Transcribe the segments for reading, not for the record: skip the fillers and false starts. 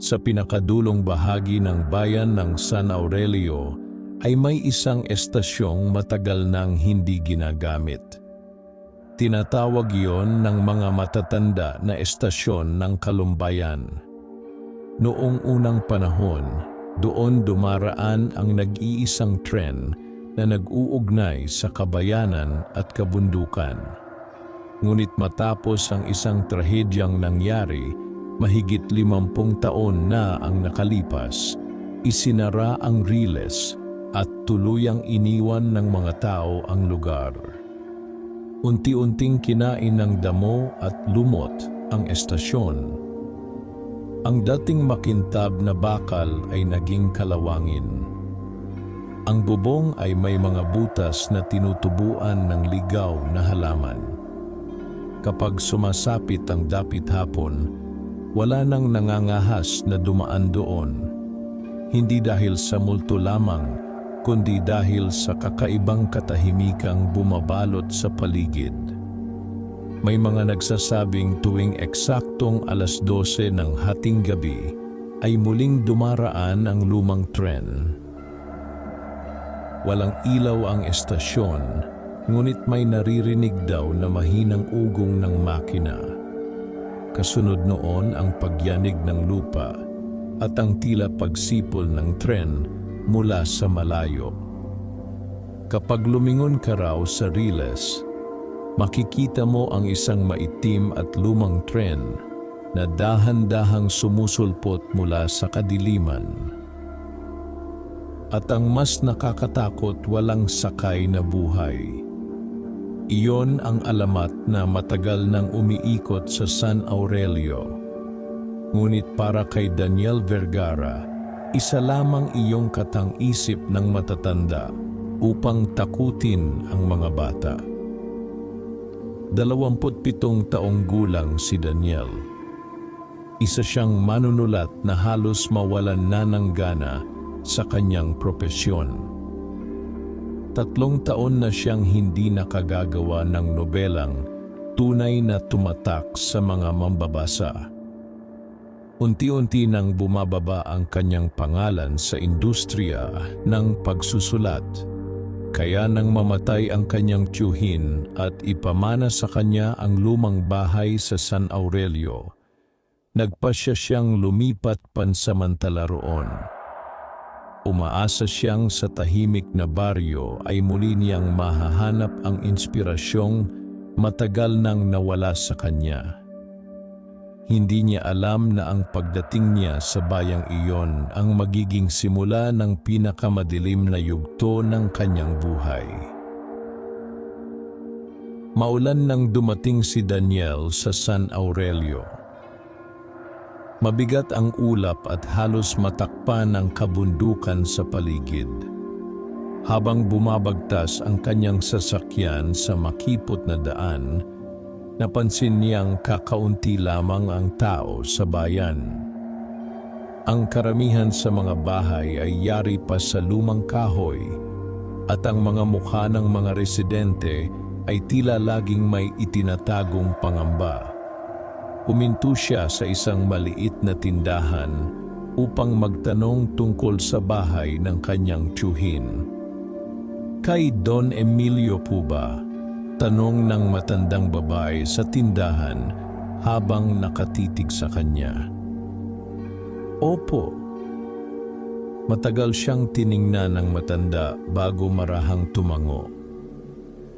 Sa pinakadulong bahagi ng bayan ng San Aurelio ay may isang estasyong matagal nang hindi ginagamit. Tinatawag iyon ng mga matatanda na estasyon ng Kalumbayan. Noong unang panahon, doon dumaraan ang nag-iisang tren na nag-uugnay sa kabayanan at kabundukan. Ngunit matapos ang isang trahedyang nangyari, mahigit 50 taon na ang nakalipas, isinara ang riles at tuluyang iniwan ng mga tao ang lugar. Unti-unting kinain ng damo at lumot ang estasyon. Ang dating makintab na bakal ay naging kalawangin. Ang bubong ay may mga butas na tinutubuan ng ligaw na halaman. Kapag sumasapit ang dapit hapon, wala nang nangangahas na dumaan doon. Hindi dahil sa multo lamang, kundi dahil sa kakaibang katahimikang bumabalot sa paligid. May mga nagsasabing tuwing eksaktong 12:00 ng hating gabi ay muling dumaraan ang lumang tren. Walang ilaw ang estasyon, ngunit may naririnig daw na mahinang ugong ng makina. Kasunod noon ang pagyanig ng lupa at ang tila pagsipol ng tren mula sa malayo. Kapag lumingon ka raw sa riles, makikita mo ang isang maitim at lumang tren na dahan-dahang sumusulpot mula sa kadiliman. At ang mas nakakatakot, walang sakay na buhay. Iyon ang alamat na matagal nang umiikot sa San Aurelio. Ngunit para kay Daniel Vergara, isa lamang iyong katang-isip ng matatanda upang takutin ang mga bata. 27 taong gulang si Daniel. Isa siyang manunulat na halos mawalan na ng gana sa kanyang propesyon. 3 taon na siyang hindi nakagagawa ng nobelang tunay na tumatak sa mga mambabasa. Unti-unti nang bumababa ang kanyang pangalan sa industriya ng pagsusulat, kaya nang mamatay ang kanyang tiyuhin at ipamana sa kanya ang lumang bahay sa San Aurelio, nagpasya siyang lumipat pansamantala roon. Umaasa siyang sa tahimik na baryo ay muli niyang mahahanap ang inspirasyong matagal nang nawala sa kanya. Hindi niya alam na ang pagdating niya sa bayang iyon ang magiging simula ng pinakamadilim na yugto ng kanyang buhay. Maulan nang dumating si Daniel sa San Aurelio. Mabigat ang ulap at halos matakpan ang kabundukan sa paligid. Habang bumabagtas ang kanyang sasakyan sa makipot na daan, napansin niyang kakaunti lamang ang tao sa bayan. Ang karamihan sa mga bahay ay yari pa sa lumang kahoy at ang mga mukha ng mga residente ay tila laging may itinatagong pangamba. Huminto siya sa isang maliit na tindahan upang magtanong tungkol sa bahay ng kanyang tiyuhin. "Kay Don Emilio po ba?" tanong ng matandang babae sa tindahan habang nakatitig sa kanya. "Opo." Matagal siyang tiningnan ng matanda bago marahang tumango.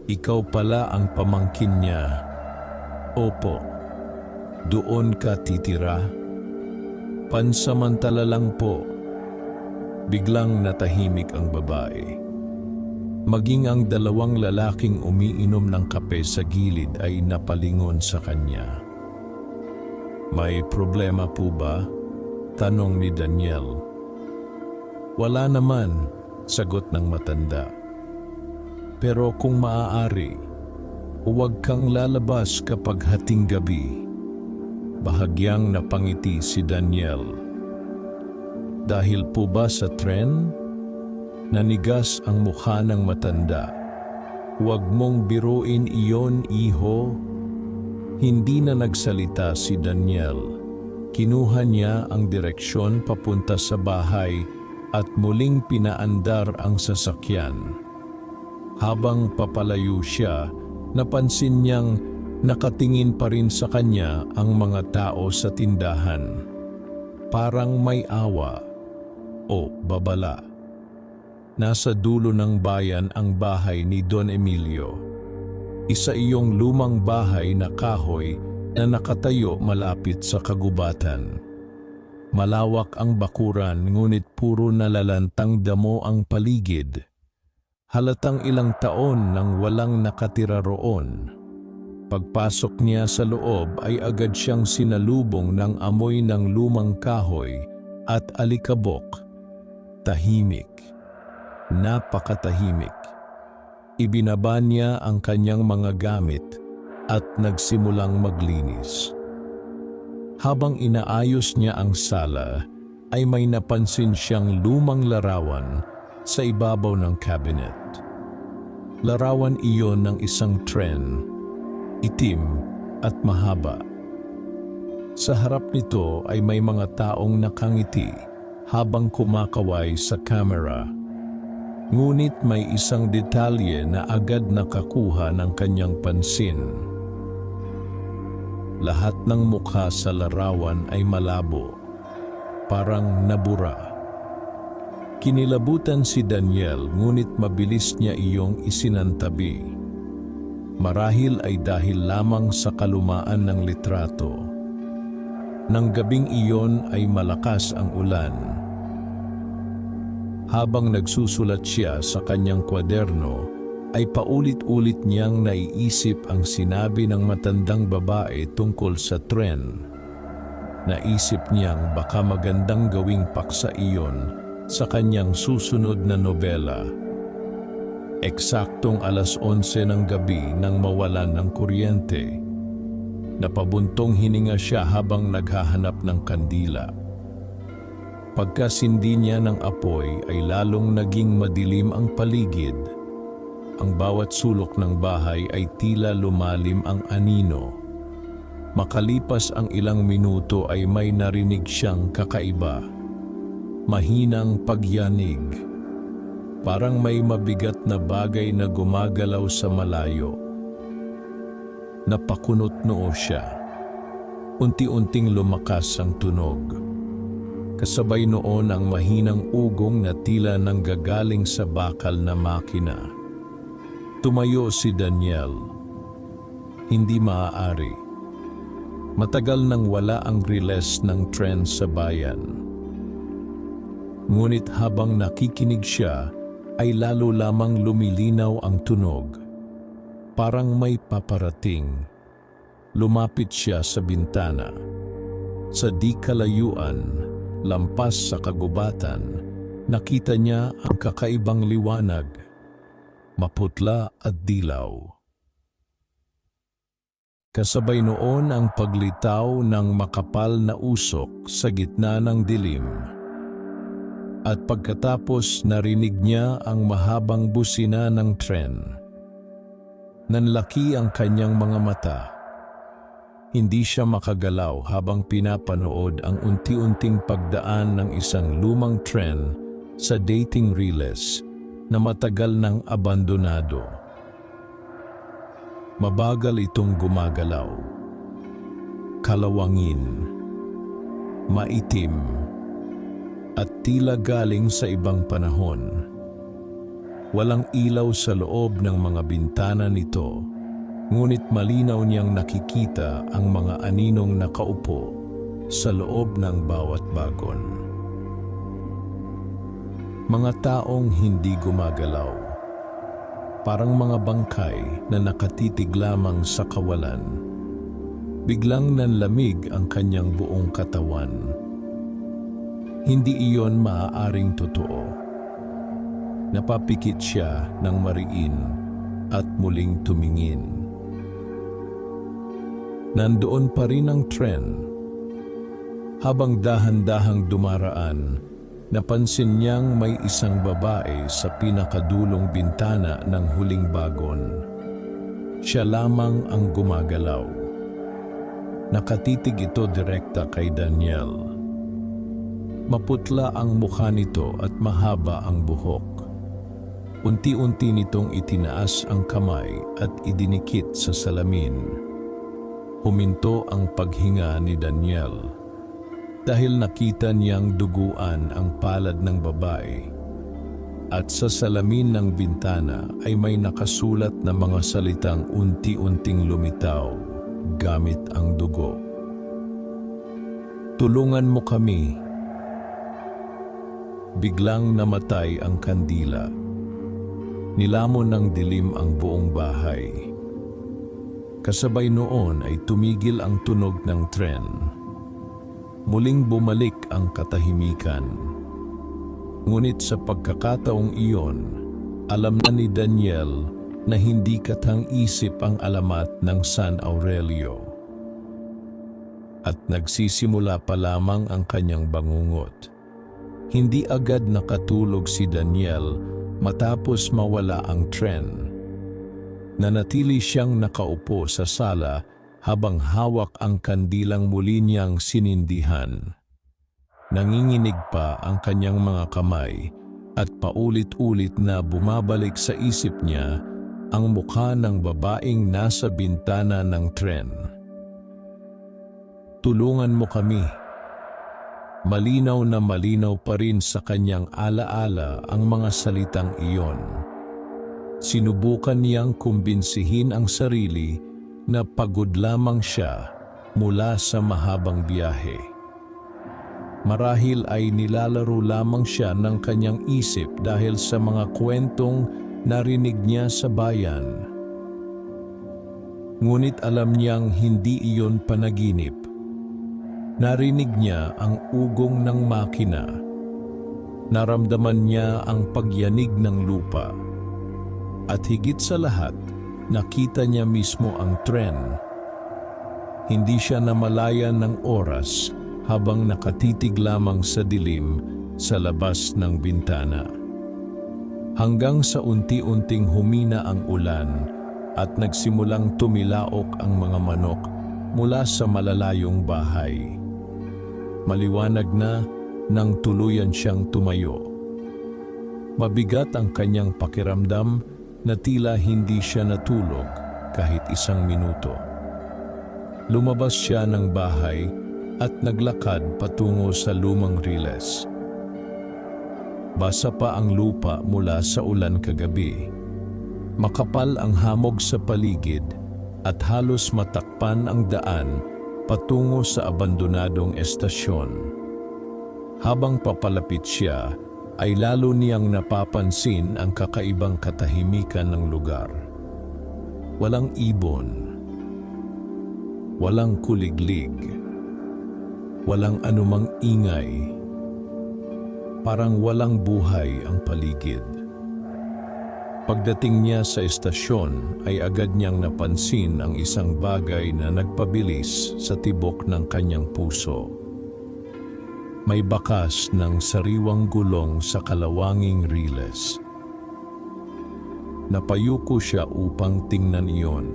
"Ikaw pala ang pamangkin niya." "Opo." "Doon ka titira?" "Pansamantala lang po." Biglang natahimik ang babae. Maging ang 2 lalaking umiinom ng kape sa gilid ay napalingon sa kanya. "May problema po ba?" tanong ni Daniel. "Wala naman," sagot ng matanda. "Pero kung maaari, huwag kang lalabas kapag hating gabi." Bahagyang napangiti si Daniel. "Dahil po ba sa tren?" Nanigas ang mukha ng matanda. "Huwag mong biruin iyon, iho." Hindi na nagsalita si Daniel. Kinuha niya ang direksyon papunta sa bahay at muling pinaandar ang sasakyan. Habang papalayo siya, napansin niyang nakatingin pa rin sa kanya ang mga tao sa tindahan. Parang may awa o babala. Nasa dulo ng bayan ang bahay ni Don Emilio. Isa iyong lumang bahay na kahoy na nakatayo malapit sa kagubatan. Malawak ang bakuran ngunit puro nalalantang damo ang paligid. Halatang ilang taon nang walang nakatira roon. Pagpasok niya sa loob ay agad siyang sinalubong ng amoy ng lumang kahoy at alikabok. Tahimik. Napakatahimik. Ibinaba niya ang kanyang mga gamit at nagsimulang maglinis. Habang inaayos niya ang sala, ay may napansin siyang lumang larawan sa ibabaw ng cabinet. Larawan iyon ng isang tren, itim at mahaba. Sa harap nito ay may mga taong nakangiti habang kumakaway sa kamera. Ngunit may isang detalye na agad nakakuha ng kanyang pansin. Lahat ng mukha sa larawan ay malabo, parang nabura. Kinilabutan si Daniel ngunit mabilis niya iyong isinantabi. Marahil ay dahil lamang sa kalumaan ng litrato. Nang gabing iyon ay malakas ang ulan. Habang nagsusulat siya sa kanyang kwaderno, ay paulit-ulit niyang naiisip ang sinabi ng matandang babae tungkol sa tren. Naisip niyang baka magandang gawing paksa iyon sa kanyang susunod na nobela. Eksaktong 11:00 ng gabi nang mawalan ng kuryente. Napabuntong hininga siya habang naghahanap ng kandila. Pagkasindi niya ng apoy ay lalong naging madilim ang paligid. Ang bawat sulok ng bahay ay tila lumalim ang anino. Makalipas ang ilang minuto ay may narinig siyang kakaiba. Mahinang pagyanig. Parang may mabigat na bagay na gumagalaw sa malayo. Napakunot noo siya. Unti-unting lumakas ang tunog. Kasabay noon ang mahinang ugong na tila nanggagaling sa bakal na makina. Tumayo si Daniel. Hindi maaari. Matagal nang wala ang riles ng tren sa bayan. Ngunit habang nakikinig siya, ay lalo lamang lumilinaw ang tunog. Parang may paparating. Lumapit siya sa bintana. Sa di kalayuan, lampas sa kagubatan, nakita niya ang kakaibang liwanag. Maputla at dilaw. Kasabay noon ang paglitaw ng makapal na usok sa gitna ng dilim. At pagkatapos narinig niya ang mahabang busina ng tren. Nanlaki ang kanyang mga mata. Hindi siya makagalaw habang pinapanood ang unti-unting pagdaan ng isang lumang tren sa dating riles na matagal nang abandonado. Mabagal itong gumagalaw. Kalawangin. Maitim. At tila galing sa ibang panahon. Walang ilaw sa loob ng mga bintana nito, ngunit malinaw niyang nakikita ang mga aninong nakaupo sa loob ng bawat bagon. Mga taong hindi gumagalaw, parang mga bangkay na nakatitig lamang sa kawalan. Biglang nanlamig ang kanyang buong katawan. Hindi iyon maaaring totoo. Napapikit siya ng mariin at muling tumingin. Nandoon pa rin ang tren. Habang dahan-dahang dumaraan, napansin niyang may isang babae sa pinakadulong bintana ng huling bagon. Siya lamang ang gumagalaw. Nakatitig ito direkta kay Daniel. Maputla ang mukha nito at mahaba ang buhok. Unti-unti nitong itinaas ang kamay at idinikit sa salamin. Huminto ang paghinga ni Daniel dahil nakita niyang duguan ang palad ng babae. At sa salamin ng bintana ay may nakasulat na mga salitang unti-unting lumitaw gamit ang dugo. "Tulungan mo kami." Biglang namatay ang kandila. Nilamon ng dilim ang buong bahay. Kasabay noon ay tumigil ang tunog ng tren. Muling bumalik ang katahimikan. Ngunit sa pagkakataong iyon, alam na ni Daniel na hindi katang-isip ang alamat ng San Aurelio. At nagsisimula pa lamang ang kanyang bangungot. Hindi agad nakatulog si Daniel matapos mawala ang tren. Nanatili siyang nakaupo sa sala habang hawak ang kandilang muli niyang sinindihan. Nanginginig pa ang kanyang mga kamay at paulit-ulit na bumabalik sa isip niya ang mukha ng babaeng nasa bintana ng tren. "Tulungan mo kami." Malinaw na malinaw pa rin sa kanyang alaala ang mga salitang iyon. Sinubukan niyang kumbinsihin ang sarili na pagod lamang siya mula sa mahabang biyahe. Marahil ay nilalaro lamang siya ng kanyang isip dahil sa mga kwentong narinig niya sa bayan. Ngunit alam niyang hindi iyon panaginip. Narinig niya ang ugong ng makina. Naramdaman niya ang pagyanig ng lupa. At higit sa lahat, nakita niya mismo ang tren. Hindi siya namalayan ng oras habang nakatitig lamang sa dilim sa labas ng bintana. Hanggang sa unti-unting humina ang ulan at nagsimulang tumilaok ang mga manok mula sa malalayong bahay. Maliwanag na nang tuluyan siyang tumayo. Mabigat ang kanyang pakiramdam na tila hindi siya natulog kahit isang minuto. Lumabas siya ng bahay at naglakad patungo sa lumang riles. Basa pa ang lupa mula sa ulan kagabi. Makapal ang hamog sa paligid at halos matakpan ang daan patungo sa abandonadong estasyon. Habang papalapit siya, ay lalo niyang napapansin ang kakaibang katahimikan ng lugar. Walang ibon, walang kuliglig, walang anumang ingay. Parang walang buhay ang paligid. Pagdating niya sa estasyon ay agad niyang napansin ang isang bagay na nagpabilis sa tibok ng kanyang puso. May bakas ng sariwang gulong sa kalawanging riles. Napayuko siya upang tingnan iyon.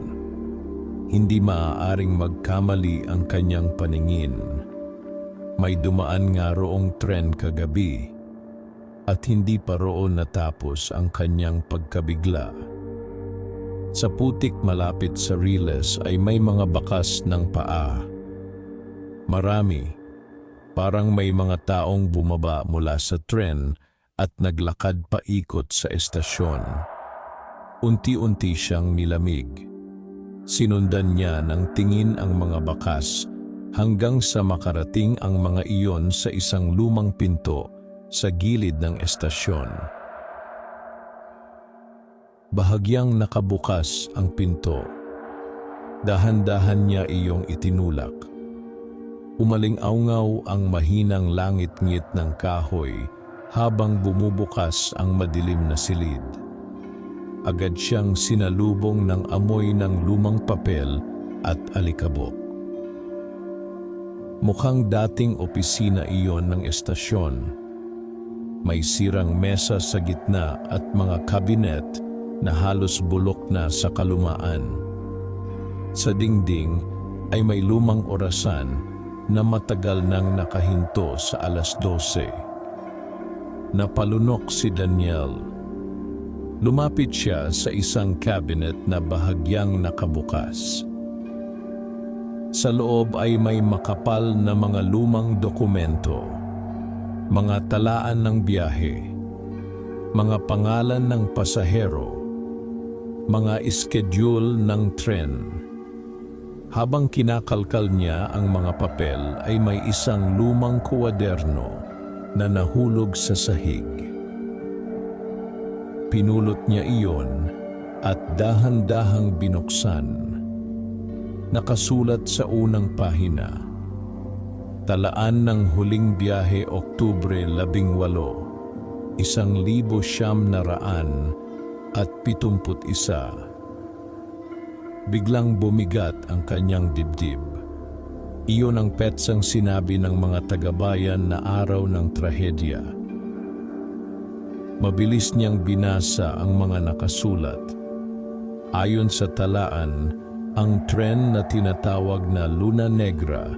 Hindi maaaring magkamali ang kanyang paningin. May dumaan nga roong tren kagabi. At hindi pa roon natapos ang kanyang pagkabigla. Sa putik malapit sa riles ay may mga bakas ng paa. Marami, parang may mga taong bumaba mula sa tren at naglakad paikot sa estasyon. Unti-unti siyang nilamig. Sinundan niya ng tingin ang mga bakas hanggang sa makarating ang mga iyon sa isang lumang pinto sa gilid ng estasyon. Bahagyang nakabukas ang pinto. Dahan-dahan niya iyong itinulak. Umaling-aungaw ang mahinang langit-ngit ng kahoy habang bumubukas ang madilim na silid. Agad siyang sinalubong ng amoy ng lumang papel at alikabok. Mukhang dating opisina iyon ng estasyon. May sirang mesa sa gitna at mga kabinet na halos bulok na sa kalumaan. Sa dingding, ay may lumang orasan na matagal nang nakahinto sa 12:00. Napalunok si Daniel. Lumapit siya sa isang cabinet na bahagyang nakabukas. Sa loob ay may makapal na mga lumang dokumento, mga talaan ng biyahe, mga pangalan ng pasahero, mga schedule ng tren. Habang kinakalkal niya ang mga papel ay may isang lumang kwaderno na nahulog sa sahig. Pinulot niya iyon at dahan-dahang binuksan. Nakasulat sa unang pahina, talaan ng huling biyahe Oktubre 18, 1971. Biglang bumigat ang kanyang dibdib. Iyon ang petsang sinabi ng mga tagabayan na araw ng trahedya. Mabilis niyang binasa ang mga nakasulat. Ayon sa talaan, ang tren na tinatawag na Luna Negra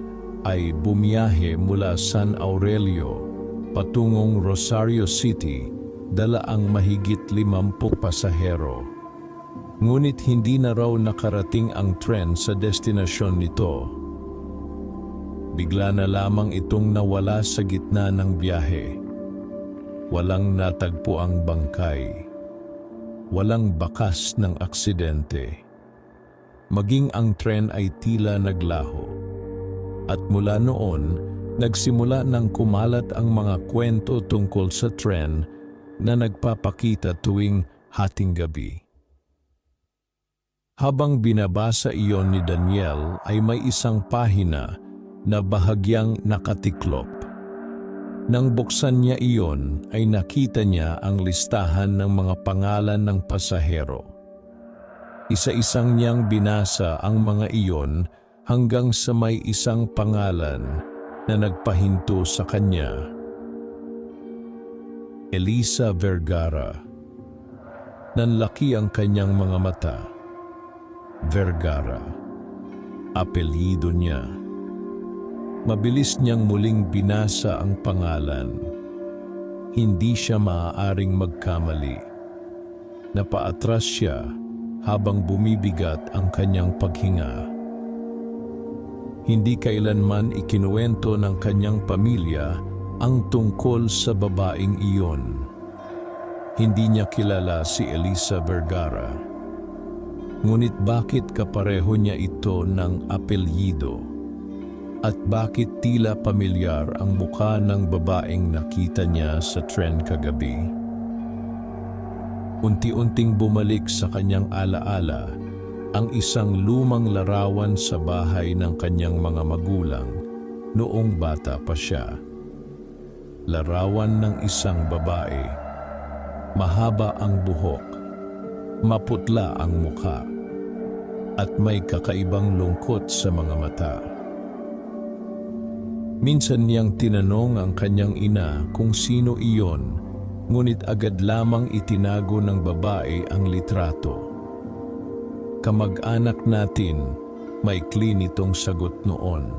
ay bumiyahe mula San Aurelio patungong Rosario City, dala ang mahigit 50 pasahero. Ngunit hindi na raw nakarating ang tren sa destinasyon nito. Bigla na lamang itong nawala sa gitna ng biyahe. Walang natagpo ang bangkay. Walang bakas ng aksidente. Maging ang tren ay tila naglaho. At mula noon, nagsimula ng kumalat ang mga kwento tungkol sa tren na nagpapakita tuwing hating gabi. Habang binabasa iyon ni Daniel ay may isang pahina na bahagyang nakatiklop. Nang buksan niya iyon ay nakita niya ang listahan ng mga pangalan ng pasahero. Isa-isang niyang binasa ang mga iyon hanggang sa may isang pangalan na nagpahinto sa kanya. Elisa Vergara. Nanlaki ang kanyang mga mata. Vergara. Apelyido niya. Mabilis niyang muling binasa ang pangalan. Hindi siya maaaring magkamali. Napaatras siya habang bumibigat ang kanyang paghinga. Hindi kailanman ikinuwento ng kanyang pamilya ang tungkol sa babaeng iyon. Hindi niya kilala si Elisa Vergara. Ngunit bakit kapareho niya ito ng apelyido? At bakit tila pamilyar ang mukha ng babaeng nakita niya sa tren kagabi? Unti-unting bumalik sa kanyang alaala ang isang lumang larawan sa bahay ng kanyang mga magulang noong bata pa siya. Larawan ng isang babae. Mahaba ang buhok, maputla ang mukha, at may kakaibang lungkot sa mga mata. Minsan niyang tinanong ang kanyang ina kung sino iyon, ngunit agad lamang itinago ng babae ang litrato. Kamag-anak natin, maikli nitong sagot noon.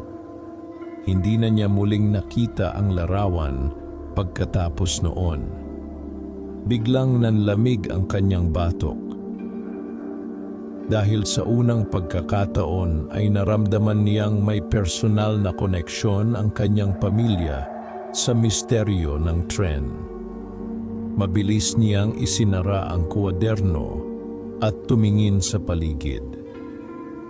Hindi na niya muling nakita ang larawan pagkatapos noon. Biglang nanlamig ang kanyang batok. Dahil sa unang pagkakataon ay naramdaman niyang may personal na koneksyon ang kanyang pamilya sa misteryo ng tren. Mabilis niyang isinara ang kwaderno at tumingin sa paligid.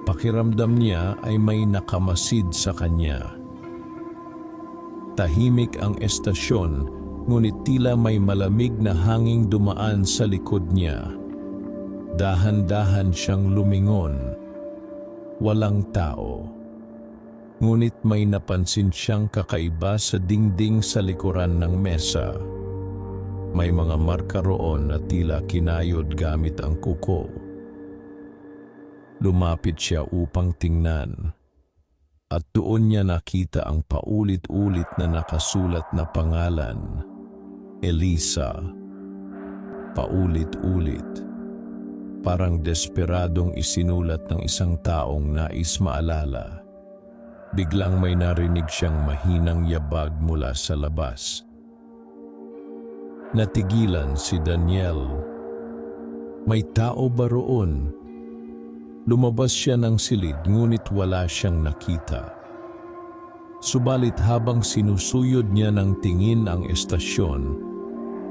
Pakiramdam niya ay may nakamasid sa kanya. Tahimik ang estasyon, ngunit tila may malamig na hanging dumaan sa likod niya. Dahan-dahan siyang lumingon. Walang tao. Ngunit may napansin siyang kakaiba sa dingding sa likuran ng mesa. May mga marka roon na tila kinayod gamit ang kuko. Lumapit siya upang tingnan. At doon niya nakita ang paulit-ulit na nakasulat na pangalan. Elisa. Paulit-ulit. Parang desperadong isinulat ng isang taong nais maalala. Biglang may narinig siyang mahinang yabag mula sa labas. Natigilan si Daniel. May tao ba roon? Lumabas siya ng silid ngunit wala siyang nakita. Subalit habang sinusuyod niya ng tingin ang estasyon,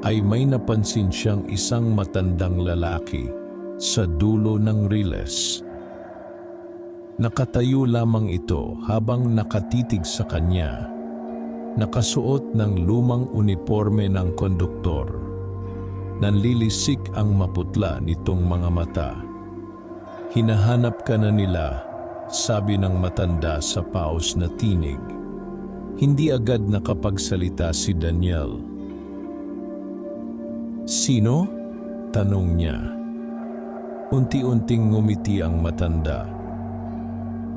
ay may napansin siyang isang matandang lalaki sa dulo ng riles. Nakatayo lamang ito habang nakatitig sa kanya. Nakasuot ng lumang uniforme ng konduktor. Nanlilisik ang maputla nitong mga mata. Hinahanap ka na nila, sabi ng matanda sa paos na tinig. Hindi agad nakapagsalita si Daniel. Sino? Tanong niya. Unti-unting ngumiti ang matanda.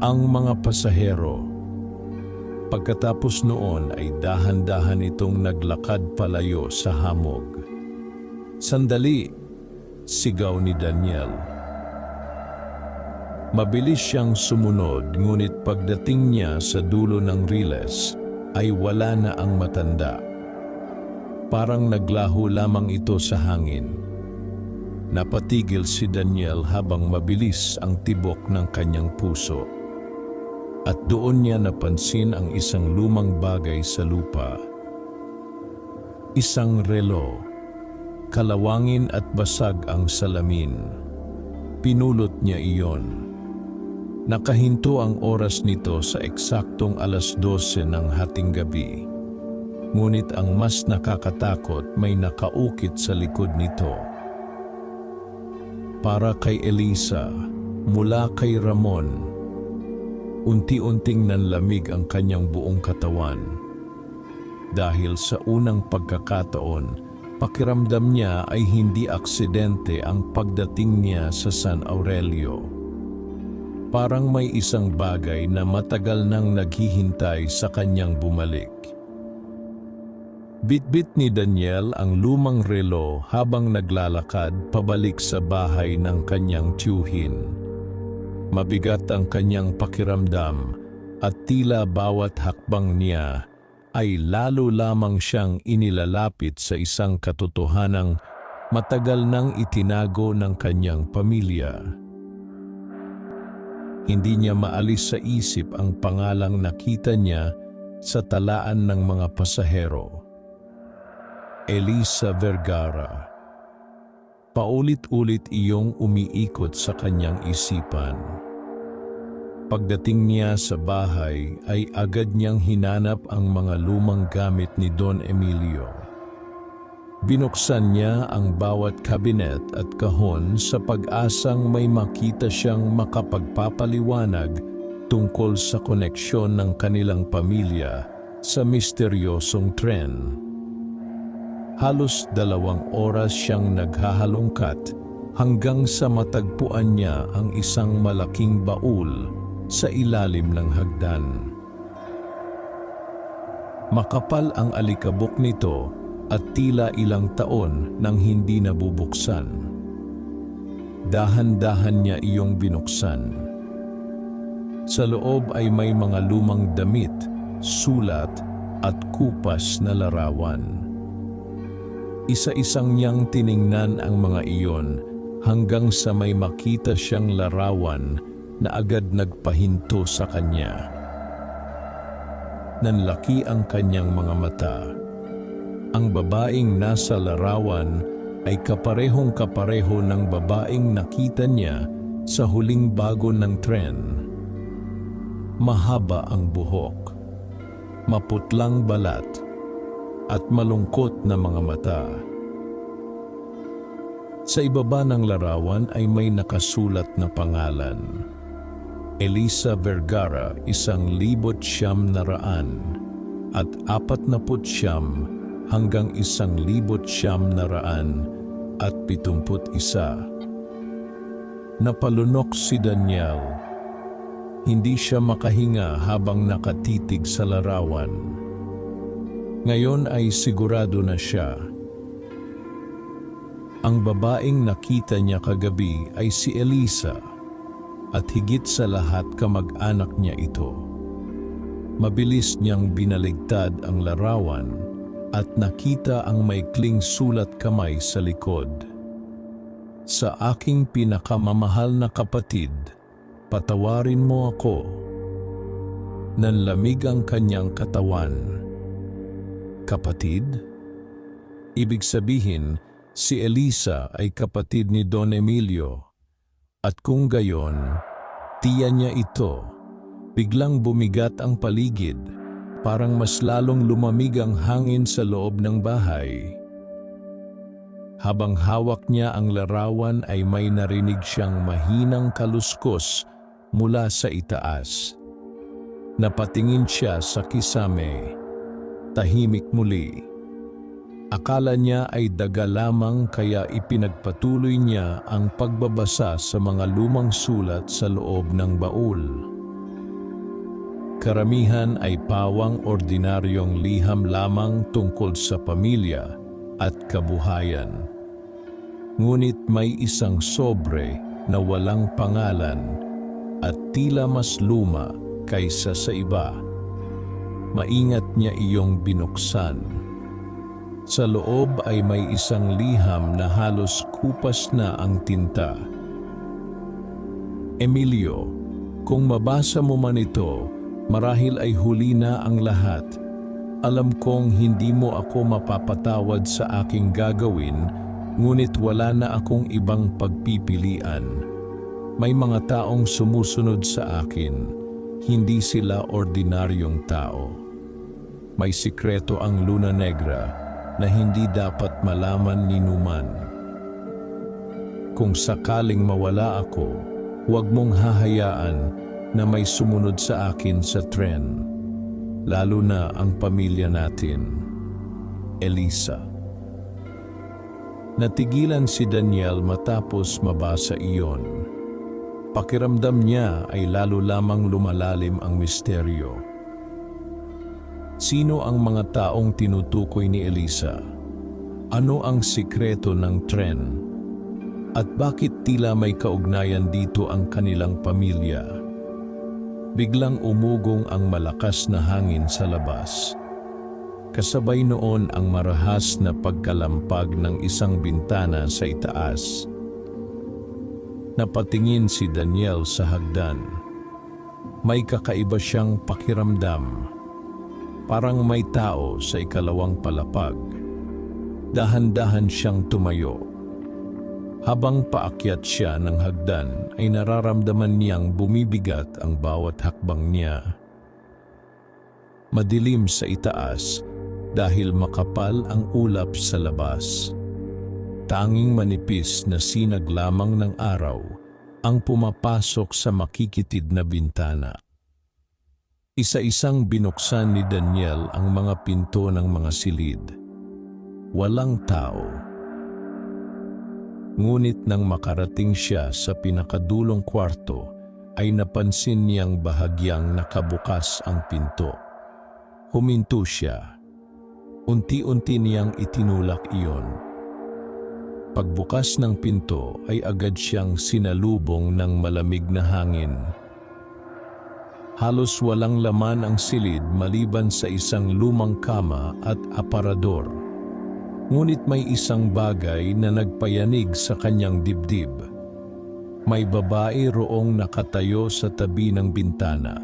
Ang mga pasahero. Pagkatapos noon ay dahan-dahan itong naglakad palayo sa hamog. Sandali! Sigaw ni Daniel. Mabilis siyang sumunod ngunit pagdating niya sa dulo ng riles ay wala na ang matanda. Parang naglaho lamang ito sa hangin. Napatigil si Daniel habang mabilis ang tibok ng kanyang puso. At doon niya napansin ang isang lumang bagay sa lupa. Isang relo. Kalawangin at basag ang salamin. Pinulot niya iyon. Nakahinto ang oras nito sa eksaktong 12:00 ng hating gabi. Ngunit ang mas nakakatakot may nakaukit sa likod nito. Para kay Elisa, mula kay Ramon. Unti-unting nanlamig ang kanyang buong katawan. Dahil sa unang pagkakataon, pakiramdam niya ay hindi aksidente ang pagdating niya sa San Aurelio. Parang may isang bagay na matagal nang naghihintay sa kanyang bumalik. Bitbit ni Daniel ang lumang relo habang naglalakad pabalik sa bahay ng kanyang tiyuhin. Mabigat ang kanyang pakiramdam at tila bawat hakbang niya ay lalo lamang siyang inilalapit sa isang katotohanang matagal nang itinago ng kanyang pamilya. Hindi niya maalis sa isip ang pangalang nakita niya sa talaan ng mga pasahero. Elisa Vergara. Paulit-ulit iyong umiikot sa kanyang isipan. Pagdating niya sa bahay ay agad niyang hinanap ang mga lumang gamit ni Don Emilio. Binuksan niya ang bawat kabinet at kahon sa pag-asang may makita siyang makapagpapaliwanag tungkol sa koneksyon ng kanilang pamilya sa misteryosong tren. Halos 2 oras siyang naghahalongkat hanggang sa matagpuan niya ang isang malaking baul sa ilalim ng hagdan. Makapal ang alikabok nito at tila ilang taon nang hindi nabubuksan. Dahan-dahan niya iyong binuksan. Sa loob ay may mga lumang damit, sulat at kupas na larawan. Isa-isang niyang tiningnan ang mga iyon hanggang sa may makita siyang larawan na agad nagpahinto sa kanya. Nanlaki ang kanyang mga mata. Ang babaeng nasa larawan ay kaparehong-kapareho ng babaeng nakita niya sa huling bago ng tren. Mahaba ang buhok, maputlang balat, at malungkot na mga mata. Sa ibaba ng larawan ay may nakasulat na pangalan. Elisa Vergara, 1,900 at 49 hanggang 1,971. Napalunok si Daniel. Hindi siya makahinga habang nakatitig sa larawan. Ngayon ay sigurado na siya. Ang babaeng nakita niya kagabi ay si Elisa at higit sa lahat kamag-anak niya ito. Mabilis niyang binaligtad ang larawan at nakita ang maikling sulat kamay sa likod. Sa aking pinakamamahal na kapatid, patawarin mo ako. Nanlamig ang kanyang katawan. Kapatid? Ibig sabihin, si Elisa ay kapatid ni Don Emilio. At kung gayon, tiya niya ito. Biglang bumigat ang paligid, parang mas lalong lumamig ang hangin sa loob ng bahay. Habang hawak niya ang larawan ay may narinig siyang mahinang kaluskos mula sa itaas. Napatingin siya sa kisame. Tahimik muli. Akala niya ay daga lamang kaya ipinagpatuloy niya ang pagbabasa sa mga lumang sulat sa loob ng baul. Karamihan ay pawang ordinaryong liham lamang tungkol sa pamilya at kabuhayan. Ngunit may isang sobre na walang pangalan at tila mas luma kaysa sa iba. Maingat niya iyong binuksan. Sa loob ay may isang liham na halos kupas na ang tinta. Emilio, kung mabasa mo man ito, marahil ay huli na ang lahat. Alam kong hindi mo ako mapapatawad sa aking gagawin, ngunit wala na akong ibang pagpipilian. May mga taong sumusunod sa akin, hindi sila ordinaryong tao. May sikreto ang Luna Negra na hindi dapat malaman ni Numan. Kung sakaling mawala ako, huwag mong hahayaan na may sumunod sa akin sa tren, lalo na ang pamilya natin. Elisa. Natigilan si Daniel matapos mabasa iyon. Pakiramdam niya ay lalo lamang lumalalim ang misteryo. Sino ang mga taong tinutukoy ni Elisa? Ano ang sikreto ng tren? At bakit tila may kaugnayan dito ang kanilang pamilya? Biglang umugong ang malakas na hangin sa labas. Kasabay noon ang marahas na pagkalampag ng isang bintana sa itaas. Napatingin si Daniel sa hagdan. May kakaiba siyang pakiramdam. Parang may tao sa ikalawang palapag. Dahan-dahan siyang tumayo. Habang paakyat siya ng hagdan ay nararamdaman niyang bumibigat ang bawat hakbang niya. Madilim sa itaas dahil makapal ang ulap sa labas. Tanging manipis na sinag lamang ng araw ang pumapasok sa makikitid na bintana. Isa-isang binuksan ni Daniel ang mga pinto ng mga silid. Walang tao. Ngunit nang makarating siya sa pinakadulong kwarto, ay napansin niyang bahagyang nakabukas ang pinto. Huminto siya. Unti-unti niyang itinulak iyon. Pagbukas ng pinto ay agad siyang sinalubong ng malamig na hangin. Halos walang laman ang silid maliban sa isang lumang kama at aparador. Ngunit may isang bagay na nagpayanig sa kanyang dibdib. May babae roong nakatayo sa tabi ng bintana.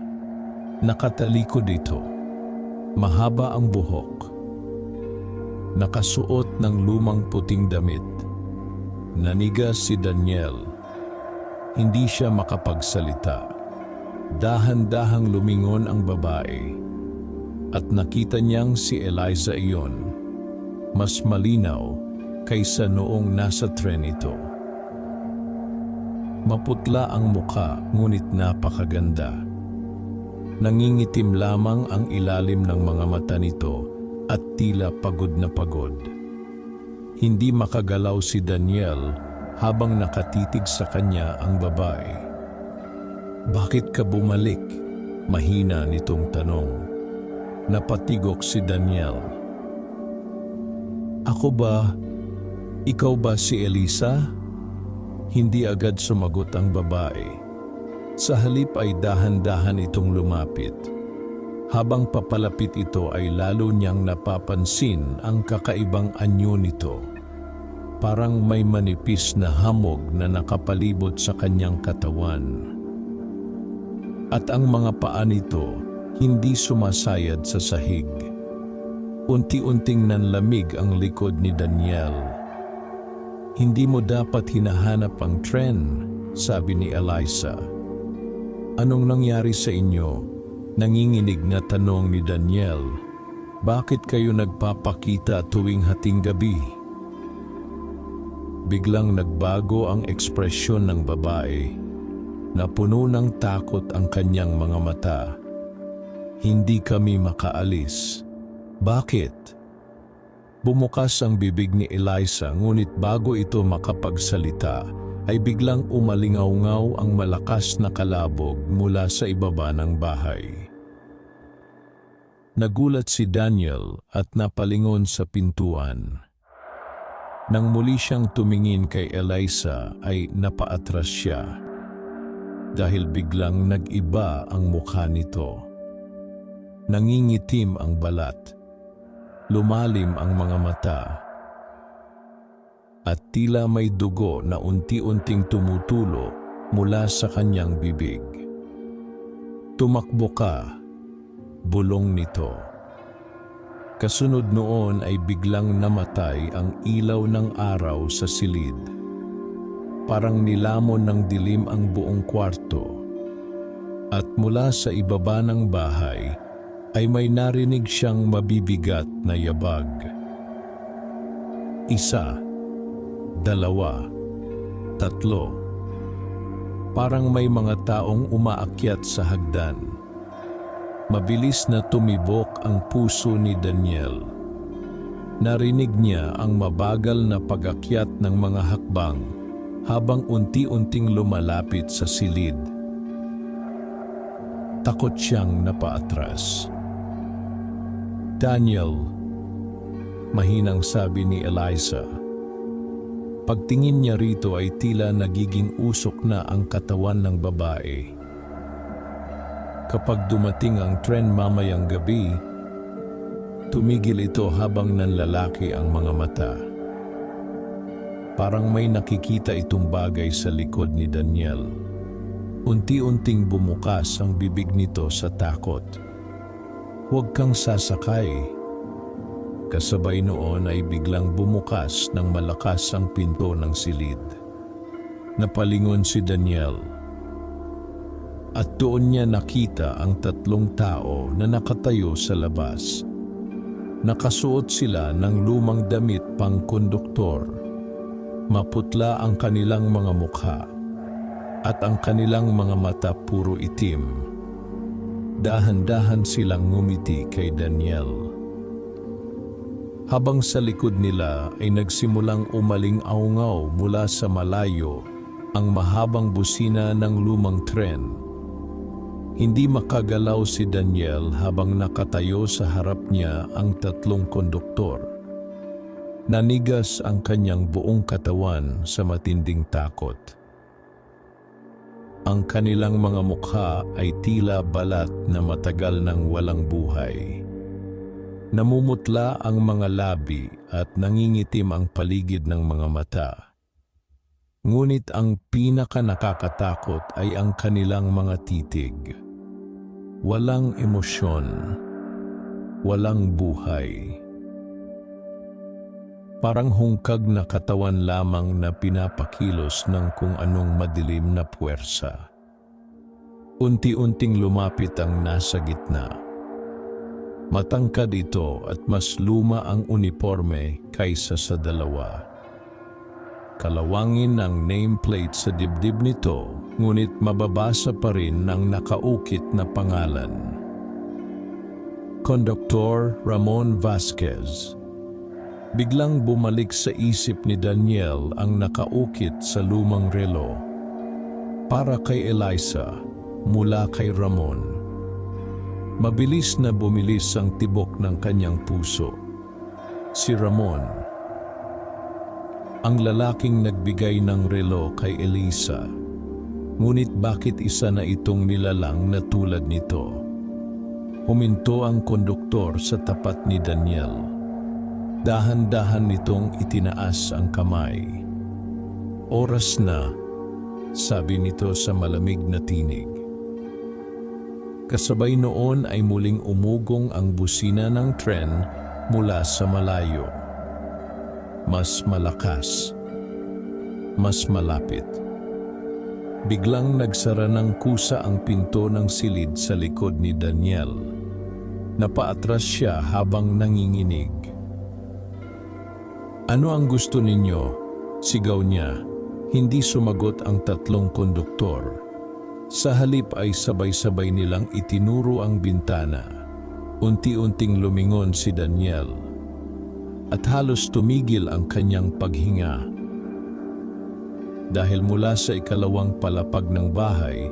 Nakatalikod ito. Mahaba ang buhok. Nakasuot ng lumang puting damit. Nanigas si Daniel. Hindi siya makapagsalita. Dahan-dahang lumingon ang babae. At nakita niyang si Eliza iyon. Mas malinaw kaysa noong nasa tren ito. Maputla ang muka ngunit napakaganda. Nangingitim lamang ang ilalim ng mga mata nito at tila pagod na pagod. Hindi makagalaw si Daniel habang nakatitig sa kanya ang babae. "Bakit ka bumalik?" Mahina nitong tanong. Napatigok si Daniel. "Ako ba? Ikaw ba si Elisa?" Hindi agad sumagot ang babae. Sa halip ay dahan-dahan itong lumapit. Habang papalapit ito ay lalo niyang napapansin ang kakaibang anyo nito. Parang may manipis na hamog na nakapalibot sa kanyang katawan. At ang mga paa nito hindi sumasayad sa sahig. Unti-unting nanlamig ang likod ni Daniel. "Hindi mo dapat hinahanap ang tren," sabi ni Eliza. "Anong nangyari sa inyo?" Nanginginig na tanong ni Daniel. "Bakit kayo nagpapakita tuwing hating gabi?" Biglang nagbago ang ekspresyon ng babae. Napuno ng takot ang kanyang mga mata. "Hindi kami makaalis." "Bakit?" Bumukas ang bibig ni Eliza, ngunit bago ito makapagsalita, ay biglang umalingaw-ngaw ang malakas na kalabog mula sa ibaba ng bahay. Nagulat si Daniel at napalingon sa pintuan. Nang muli siyang tumingin kay Eliza ay napaatras siya dahil biglang nag-iba ang mukha nito. Nangingitim ang balat, lumalim ang mga mata, at tila may dugo na unti-unting tumutulo mula sa kanyang bibig. "Tumakbo ka," bulong nito. Kasunod noon ay biglang namatay ang ilaw ng araw sa silid. Parang nilamon ng dilim ang buong kwarto. At mula sa ibaba ng bahay ay may narinig siyang mabibigat na yabag. 1, 2, 3. Parang may mga taong umaakyat sa hagdan. Mabilis na tumibok ang puso ni Daniel. Narinig niya ang mabagal na pag-akyat ng mga hakbang habang unti-unting lumalapit sa silid. Takot siyang napaatras. "Daniel," mahinang sabi ni Eliza. Pagtingin niya rito ay tila nagiging usok na ang katawan ng babae. Kapag dumating ang tren mamayang gabi, tumigil ito habang nanlalaki ang mga mata. Parang may nakikita itong bagay sa likod ni Daniel. Unti-unting bumukas ang bibig nito sa takot. "Huwag kang sasakay." Kasabay noon ay biglang bumukas ng malakas ang pinto ng silid. Napalingon si Daniel. At doon niya nakita ang 3 tao na nakatayo sa labas. Nakasuot sila ng lumang damit pang konduktor. Maputla ang kanilang mga mukha at ang kanilang mga mata puro itim. Dahan-dahan silang ngumiti kay Daniel. Habang sa likod nila ay nagsimulang umaling-aungaw mula sa malayo ang mahabang busina ng lumang tren. Hindi makagalaw si Daniel habang nakatayo sa harap niya ang 3 konduktor. Nanigas ang kanyang buong katawan sa matinding takot. Ang kanilang mga mukha ay tila balat na matagal nang walang buhay. Namumutla ang mga labi at nangingitim ang paligid ng mga mata. Ngunit ang pinaka-nakakatakot ay ang kanilang mga titig. Walang emosyon, walang buhay. Parang hungkag na katawan lamang na pinapakilos ng kung anong madilim na puwersa. Unti-unting lumapit ang nasa gitna. Matangkad ito at mas luma ang uniforme kaysa sa dalawa. Kalawangin ang nameplate sa dibdib nito, ngunit mababasa pa rin ang nakaukit na pangalan. Konduktor Ramon Vasquez. Biglang bumalik sa isip ni Daniel ang nakaukit sa lumang relo. Para kay Eliza, mula kay Ramon. Mabilis na bumilis ang tibok ng kanyang puso. Si Ramon, ang lalaking nagbigay ng relo kay Eliza. Ngunit bakit isa na itong nilalang na tulad nito? huminto ang konduktor sa tapat ni Daniel. Dahan-dahan nitong itinaas ang kamay. Oras na, sabi nito sa malamig na tinig. Kasabay noon ay muling umugong ang busina ng tren mula sa malayo. Mas malakas. Mas malapit. Biglang nagsara ng kusa ang pinto ng silid sa likod ni Daniel. Napaatras siya habang nanginginig. "Ano ang gusto ninyo?" Sigaw niya. Hindi sumagot ang tatlong konduktor. Sa halip ay sabay-sabay nilang itinuro ang bintana. Unti-unting lumingon si Daniel. At halos tumigil ang kanyang paghinga. Dahil mula sa ikalawang palapag ng bahay,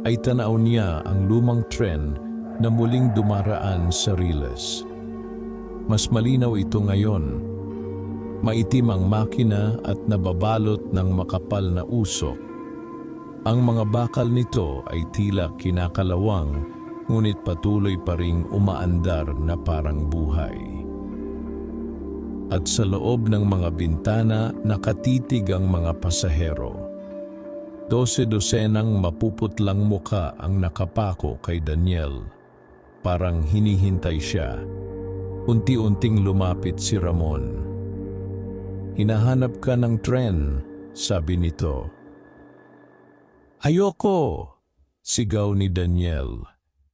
ay tanaw niya ang lumang tren na muling dumaraan sa Riles. Mas malinaw ito ngayon. Maitim ang makina at nababalot ng makapal na usok. Ang mga bakal nito ay tila kinakalawang, ngunit patuloy pa ring umaandar na parang buhay. At sa loob ng mga bintana nakatitig ang mga pasahero. 12 mapuputlang muka ang nakapako kay Daniel. Parang hinihintay siya. Unti-unting lumapit si Ramon. "Hinahanap ka ng tren," sabi nito. "Ayoko!" sigaw ni Daniel.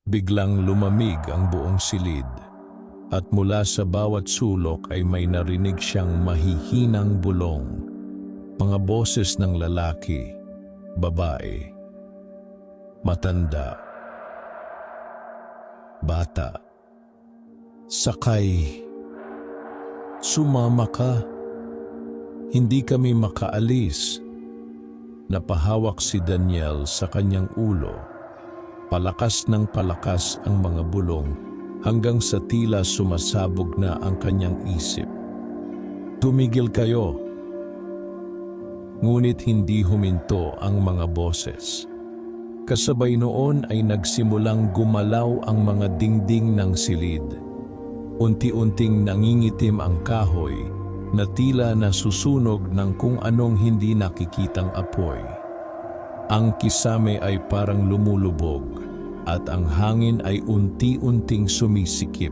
Biglang lumamig ang buong silid. At mula sa bawat sulok ay may narinig siyang mahihinang bulong. Mga boses ng lalaki, babae, matanda, bata. "Sakay, sumama ka. Hindi kami makaalis." Napahawak si Daniel sa kanyang ulo. Palakas ng palakas ang mga bulong hanggang sa tila sumasabog na ang kanyang isip. "Tumigil kayo!" Ngunit hindi huminto ang mga boses. Kasabay noon ay nagsimulang gumalaw ang mga dingding ng silid. Unti-unting nangingitim ang kahoy na tila nasusunog ng kung anong hindi nakikitang apoy. Ang kisame ay parang lumulubog at ang hangin ay unti-unting sumisikip.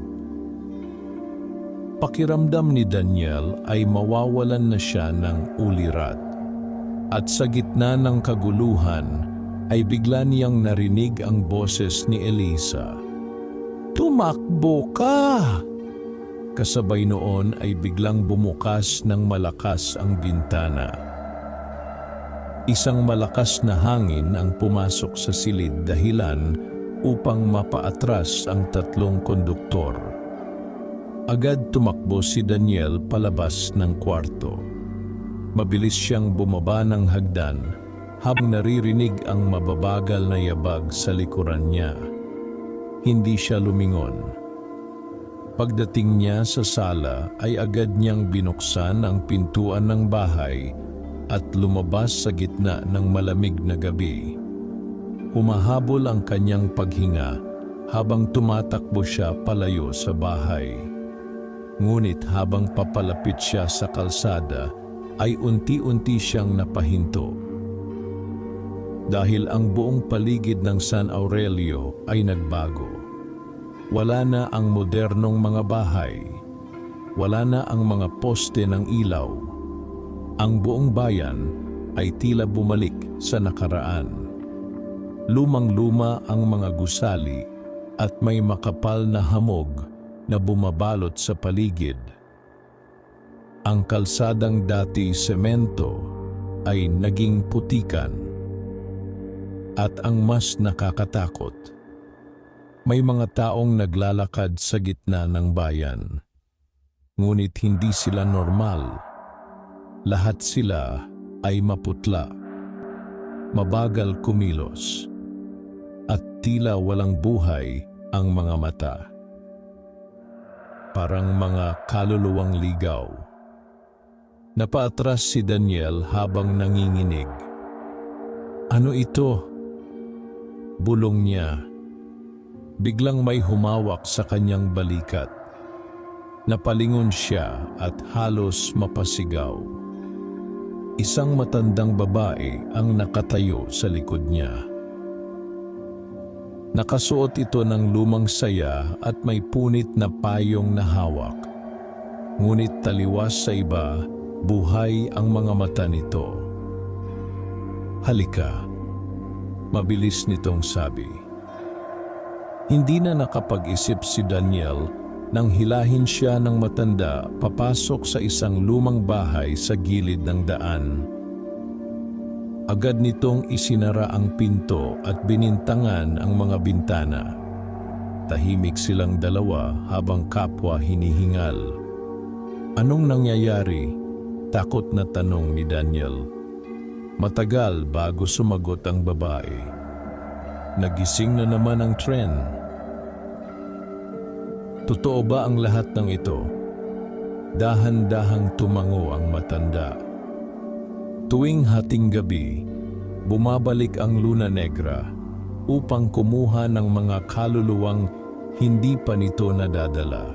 Pakiramdam ni Daniel ay mawawalan na siya ng ulirat. At sa gitna ng kaguluhan ay bigla niyang narinig ang boses ni Elisa. "Tumakbo ka!" Kasabay noon ay biglang bumukas ng malakas ang bintana. Isang malakas na hangin ang pumasok sa silid dahilan upang mapaatras ang tatlong konduktor. Agad tumakbo si Daniel palabas ng kwarto. Mabilis siyang bumaba ng hagdan habang naririnig ang mababagal na yabag sa likuran niya. Hindi siya lumingon. Pagdating niya sa sala ay agad niyang binuksan ang pintuan ng bahay at lumabas sa gitna ng malamig na gabi. Humahabol ang kanyang paghinga habang tumatakbo siya palayo sa bahay. Ngunit habang papalapit siya sa kalsada ay unti-unti siyang napahinto. Dahil ang buong paligid ng San Aurelio ay nagbago. Wala na ang modernong mga bahay. Wala na ang mga poste ng ilaw. Ang buong bayan ay tila bumalik sa nakaraan. Lumang-luma ang mga gusali at may makapal na hamog na bumabalot sa paligid. Ang kalsadang dati semento ay naging putikan. At ang mas nakakatakot, may mga taong naglalakad sa gitna ng bayan. Ngunit hindi sila normal. Lahat sila ay maputla, mabagal kumilos, at tila walang buhay ang mga mata. Parang mga kaluluwang ligaw. Napaatras si Daniel habang nanginginig. "Ano ito?" bulong niya. Biglang may humawak sa kanyang balikat. Napalingon siya at halos mapasigaw. Isang matandang babae ang nakatayo sa likod niya. Nakasuot ito ng lumang saya at may punit na payong na hawak. Ngunit taliwas sa iba, buhay ang mga mata nito. "Halika," mabilis nitong sabi. Hindi na nakapag-isip si Daniel nang hilahin siya ng matanda papasok sa isang lumang bahay sa gilid ng daan. Agad nitong isinara ang pinto at binintangan ang mga bintana. Tahimik silang dalawa habang kapwa hinihingal. "Anong nangyayari?" Takot na tanong ni Daniel. Matagal bago sumagot ang babae. "Nagising na naman ang tren." "Totoo ba ang lahat ng ito?" Dahan-dahang tumango ang matanda. Tuwing hating gabi, bumabalik ang Luna Negra upang kumuha ng mga kaluluwang hindi pa nito nadadala.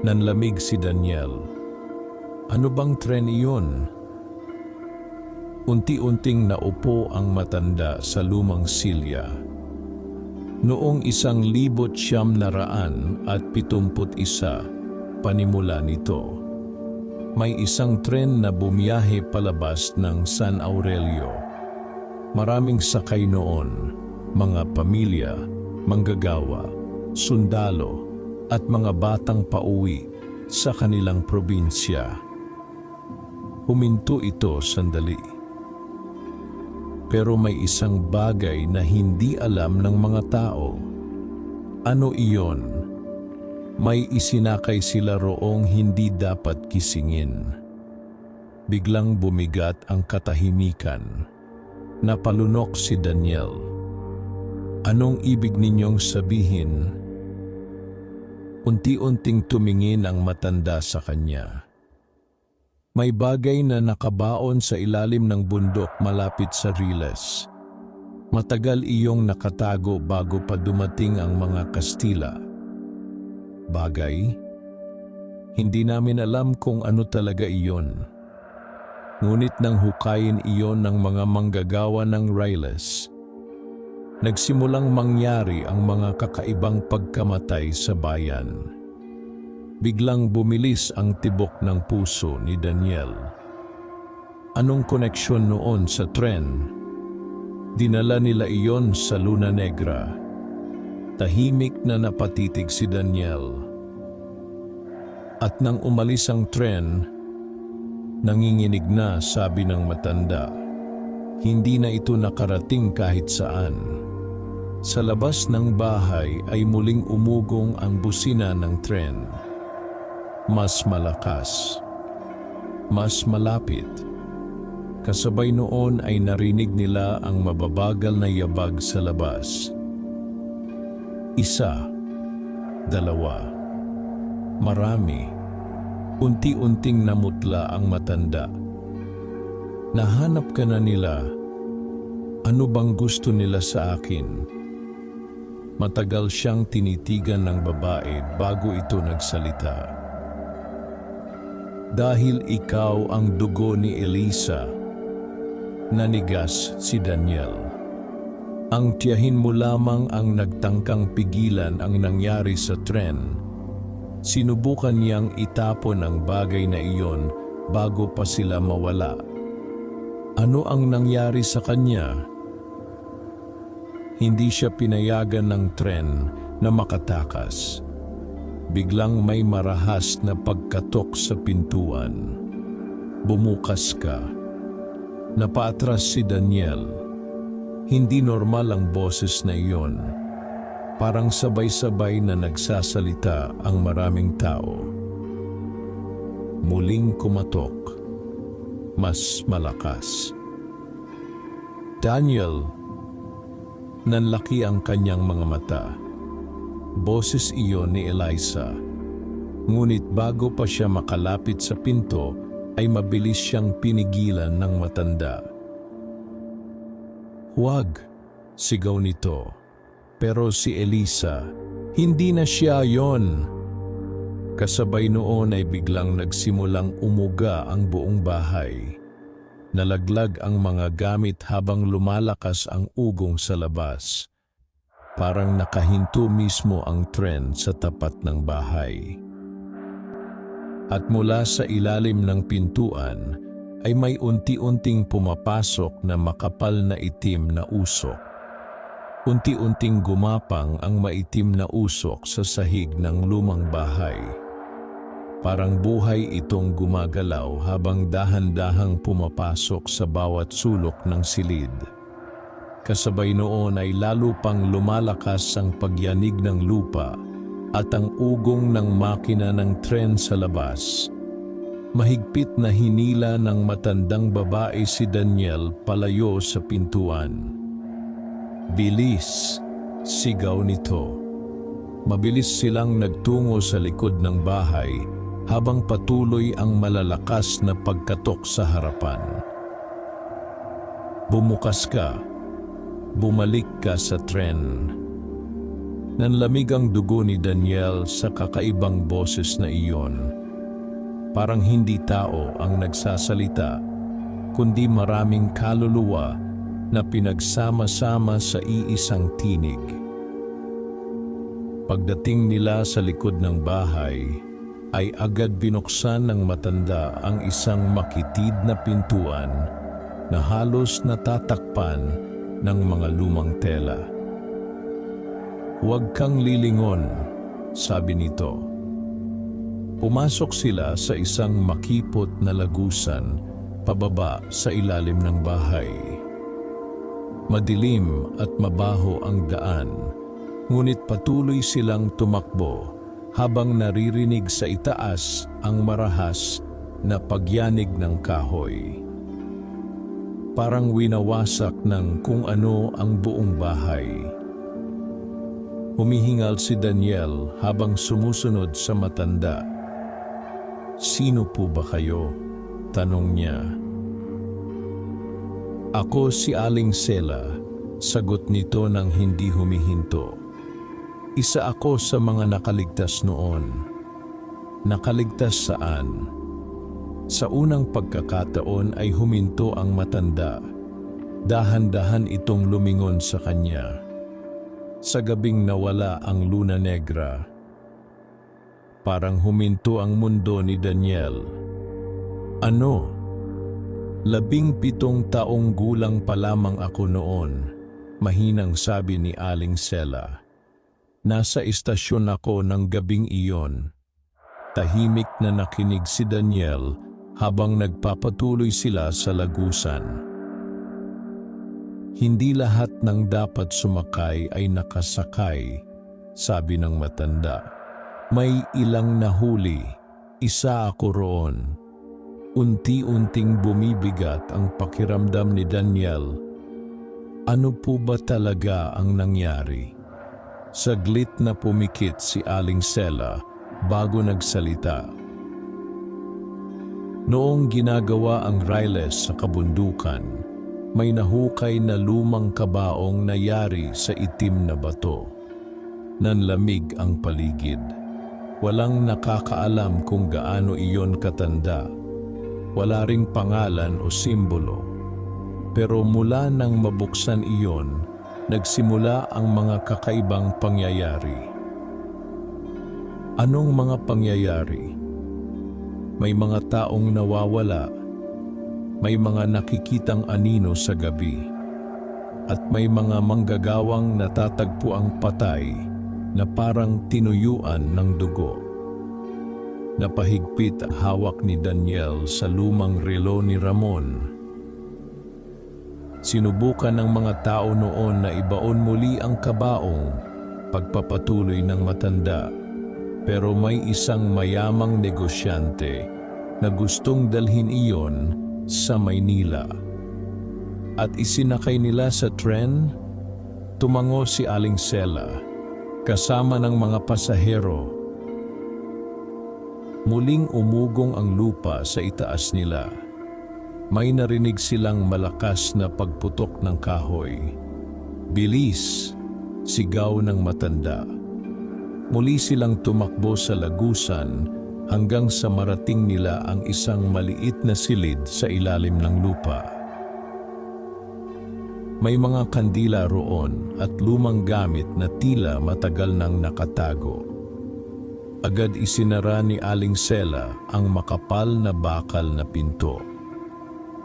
Nanlamig si Daniel. "Ano bang tren iyon?" Unti-unting naupo ang matanda sa lumang silya. Noong 1971, panimula nito, may isang tren na bumiyahe palabas ng San Aurelio. Maraming sakay noon, mga pamilya, manggagawa, sundalo, at mga batang pauwi sa kanilang probinsya. Huminto ito sandali. Pero may isang bagay na hindi alam ng mga tao. Ano iyon? May isinakay sila roong hindi dapat kisingin. Biglang bumigat ang katahimikan. Napalunok si Daniel. "Anong ibig ninyong sabihin?" Unti-unting tumingin ang matanda sa kanya. May bagay na nakabaon sa ilalim ng bundok malapit sa Riles. Matagal iyong nakatago bago pa dumating ang mga Kastila. Bagay? Hindi namin alam kung ano talaga iyon. Ngunit nang hukayin iyon ng mga manggagawa ng Riles, nagsimulang mangyari ang mga kakaibang pagkamatay sa bayan. Biglang bumilis ang tibok ng puso ni Daniel. Anong koneksyon noon sa tren? Dinala nila iyon sa Luna Negra. Tahimik na napatitig si Daniel. At nang umalis ang tren, nanginginig na, sabi ng matanda. Hindi na ito nakarating kahit saan. Sa labas ng bahay ay muling umugong ang busina ng tren. Mas malakas. Mas malapit. Kasabay noon ay narinig nila ang mababagal na yabag sa labas. Isa, dalawa, marami. Unti-unting namutla ang matanda. Nahanap ka na nila. Ano bang gusto nila sa akin? Matagal siyang tinitigan ng babae bago ito nagsalita. Dahil ikaw ang dugo ni Elisa, nanigas si Daniel. Ang tiyahin mo lamang ang nagtangkang pigilan ang nangyari sa tren. Sinubukan niyang itapon ang bagay na iyon bago pa sila mawala. Ano ang nangyari sa kanya? Hindi siya pinayagan ng tren na makatakas. Biglang may marahas na pagkatok sa pintuan. Bumukas ka. Napaatras si Daniel. Hindi normal ang boses na iyon. Parang sabay-sabay na nagsasalita ang maraming tao. Muling kumatok. Mas malakas. Daniel, nanlaki ang kanyang mga mata. Boses iyon ni Elisa. Ngunit bago pa siya makalapit sa pinto, ay mabilis siyang pinigilan ng matanda. "Huwag!" sigaw nito. Pero si Elisa, hindi na siya yon. Kasabay noon ay biglang nagsimulang umuga ang buong bahay. Nalaglag ang mga gamit habang lumalakas ang ugong sa labas. Parang nakahinto mismo ang tren sa tapat ng bahay. At mula sa ilalim ng pintuan ay may unti-unting pumapasok na makapal na itim na usok. Unti-unting gumapang ang maitim na usok sa sahig ng lumang bahay. Parang buhay itong gumagalaw habang dahan-dahang pumapasok sa bawat sulok ng silid. Kasabay noon ay lalo pang lumalakas ang pagyanig ng lupa at ang ugong ng makina ng tren sa labas. Mahigpit na hinila ng matandang babae si Daniel palayo sa pintuan. "Bilis!" sigaw nito. Mabilis silang nagtungo sa likod ng bahay habang patuloy ang malalakas na pagkatok sa harapan. "Bumukas ka. Bumalik ka sa tren." Nanlamig ang dugo ni Daniel sa kakaibang boses na iyon. Parang hindi tao ang nagsasalita, kundi maraming kaluluwa na pinagsama-sama sa iisang tinig. Pagdating nila sa likod ng bahay, ay agad binuksan ng matanda ang isang makitid na pintuan na halos natatakpan ng mga lumang tela. "Huwag kang lilingon," sabi nito. Pumasok sila sa isang makipot na lagusan pababa sa ilalim ng bahay. Madilim at mabaho ang daan, ngunit patuloy silang tumakbo habang naririnig sa itaas ang marahas na pagyanig ng kahoy. Parang winawasak ng kung ano ang buong bahay. Humihingal si Daniel habang sumusunod sa matanda. "Sino po ba kayo?" tanong niya. "Ako si Aling Sela," sagot nito nang hindi humihinto. "Isa ako sa mga nakaligtas noon." "Nakaligtas saan?" Sa unang pagkakataon ay huminto ang matanda. Dahan-dahan itong lumingon sa kanya. Sa gabing nawala ang luna negra. Parang huminto ang mundo ni Daniel. "Ano? 17 taong gulang pa lamang ako noon," mahinang sabi ni Aling Sela. "Nasa istasyon ako ng gabing iyon." Tahimik na nakinig si Daniel habang nagpapatuloy sila sa lagusan. "Hindi lahat ng dapat sumakay ay nakasakay," sabi ng matanda. "May ilang nahuli, isa ako roon." Unti-unting bumibigat ang pakiramdam ni Daniel. Ano po ba talaga ang nangyari? Saglit na pumikit si Aling Sela bago nagsalita. "Noong ginagawa ang riles sa kabundukan, may nahukay na lumang kabaong na yari sa itim na bato. Nanlamig ang paligid. Walang nakakaalam kung gaano iyon katanda. Wala ring pangalan o simbolo. Pero mula nang mabuksan iyon, nagsimula ang mga kakaibang pangyayari." "Anong mga pangyayari?" "May mga taong nawawala, may mga nakikitang anino sa gabi, at may mga manggagawang natatagpuang patay na parang tinuyuan ng dugo." Napahigpit ang hawak ni Daniel sa lumang relo ni Ramon. Sinubukan ng mga tao noon na ibaon muli ang kabaong, pagpapatuloy ng matanda. Pero may isang mayamang negosyante na gustong dalhin iyon sa Maynila. At isinakay nila sa tren. Tumango si Aling Sela, kasama ng mga pasahero. Muling umugong ang lupa sa itaas nila. May narinig silang malakas na pagputok ng kahoy. "Bilis!" Sigaw ng matanda. Muli silang tumakbo sa lagusan hanggang sa marating nila ang isang maliit na silid sa ilalim ng lupa. May mga kandila roon at lumang gamit na tila matagal nang nakatago. Agad isinara ni Aling Sela ang makapal na bakal na pinto.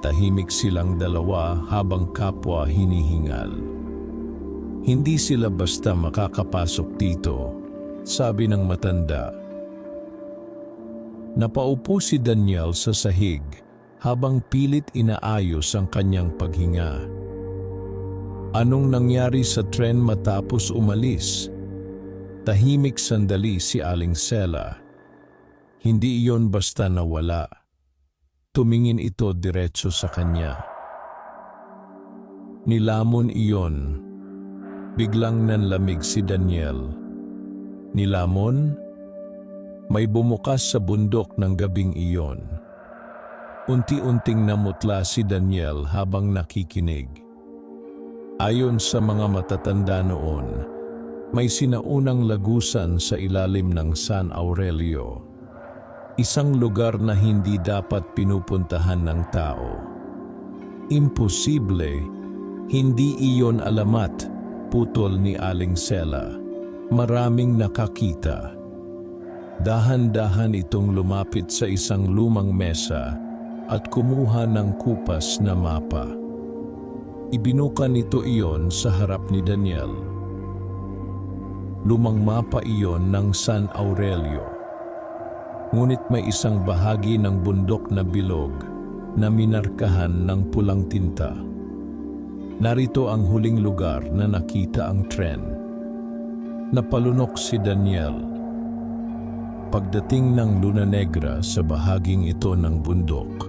Tahimik silang dalawa habang kapwa hinihingal. Hindi sila basta makakapasok dito, sabi ng matanda. Napaupo si Daniel sa sahig habang pilit inaayos ang kanyang paghinga. Anong nangyari sa tren matapos umalis? Tahimik sandali si Aling Sela. Hindi iyon basta nawala. Tumingin ito diretso sa kanya. Nilamon iyon. Biglang nanlamig si Daniel. Nilamon? May bumukas sa bundok ng gabing iyon. Unti-unting namutla si Daniel habang nakikinig. Ayon sa mga matatanda noon, may sinaunang lagusan sa ilalim ng San Aurelio. Isang lugar na hindi dapat pinupuntahan ng tao. Imposible, hindi iyon alamat, putol ni Aling Sela. Maraming nakakita. Dahan-dahan itong lumapit sa isang lumang mesa at kumuha ng kupas na mapa. Ibinukan nito iyon sa harap ni Daniel. Lumang mapa iyon ng San Aurelio. Ngunit may isang bahagi ng bundok na bilog na minarkahan ng pulang tinta. Narito ang huling lugar na nakita ang tren. Napalunok si Daniel. Pagdating ng Luna Negra sa bahaging ito ng bundok,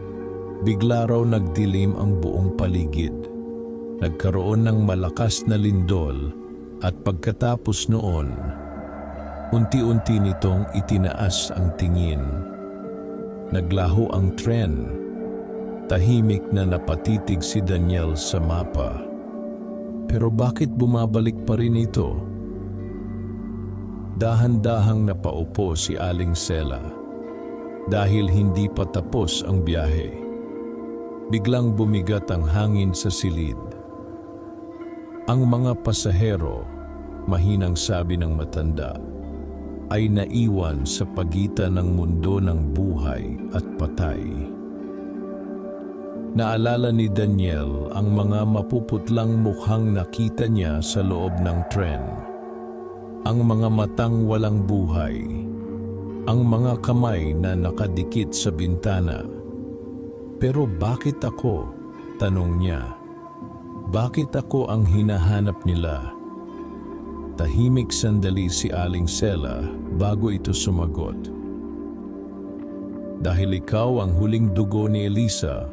bigla raw nagdilim ang buong paligid. Nagkaroon ng malakas na lindol at pagkatapos noon, unti-unti nitong itinaas ang tingin. Naglaho ang tren. Tahimik na napatitig si Daniel sa mapa. Pero bakit bumabalik pa rin ito? Dahan-dahang napaupo si Aling Sela dahil hindi pa tapos ang biyahe. Biglang bumigat ang hangin sa silid. Ang mga pasahero, mahinang sabi ng matanda, ay naiwan sa pagitan ng mundo ng buhay at patay. Naalala ni Daniel ang mga mapuputlang mukhang nakita niya sa loob ng tren. Ang mga matang walang buhay. Ang mga kamay na nakadikit sa bintana. Pero bakit ako? Tanong niya. Bakit ako ang hinahanap nila? Tahimik sandali si Aling Sela bago ito sumagot. Dahil ikaw ang huling dugo ni Elisa,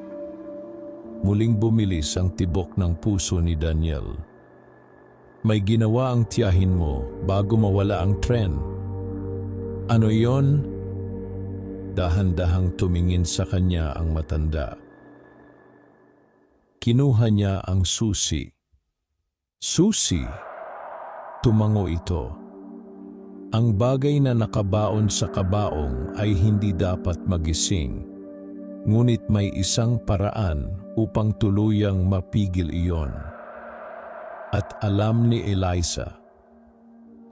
muling bumilis ang tibok ng puso ni Daniel. May ginawa ang tiyahin mo bago mawala ang tren. Ano iyon? Dahan-dahang tumingin sa kanya ang matanda. Kinuha niya ang susi. Susi? Tumango ito. Ang bagay na nakabaon sa kabaong ay hindi dapat magising. Ngunit may isang paraan upang tuluyang mapigil iyon. At alam ni Eliza,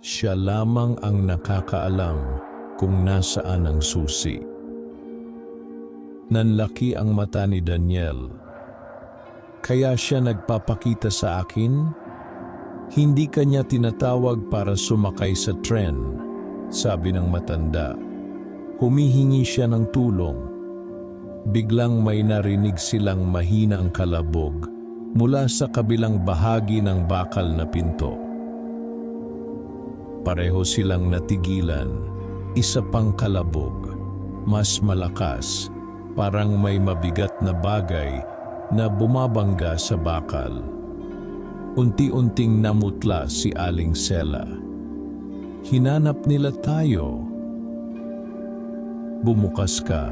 siya lamang ang nakakaalam kung nasaan ang susi. Nanlaki ang mata ni Daniel. Kaya siya nagpapakita sa akin? Hindi kanya tinatawag para sumakay sa tren, sabi ng matanda. Humihingi siya ng tulong. Biglang may narinig silang mahinang kalabog mula sa kabilang bahagi ng bakal na pinto. Pareho silang natigilan, isa pang kalabog, mas malakas, parang may mabigat na bagay na bumabangga sa bakal. Unti-unting namutla si Aling Sela. Hinanap nila tayo. Bumukas ka.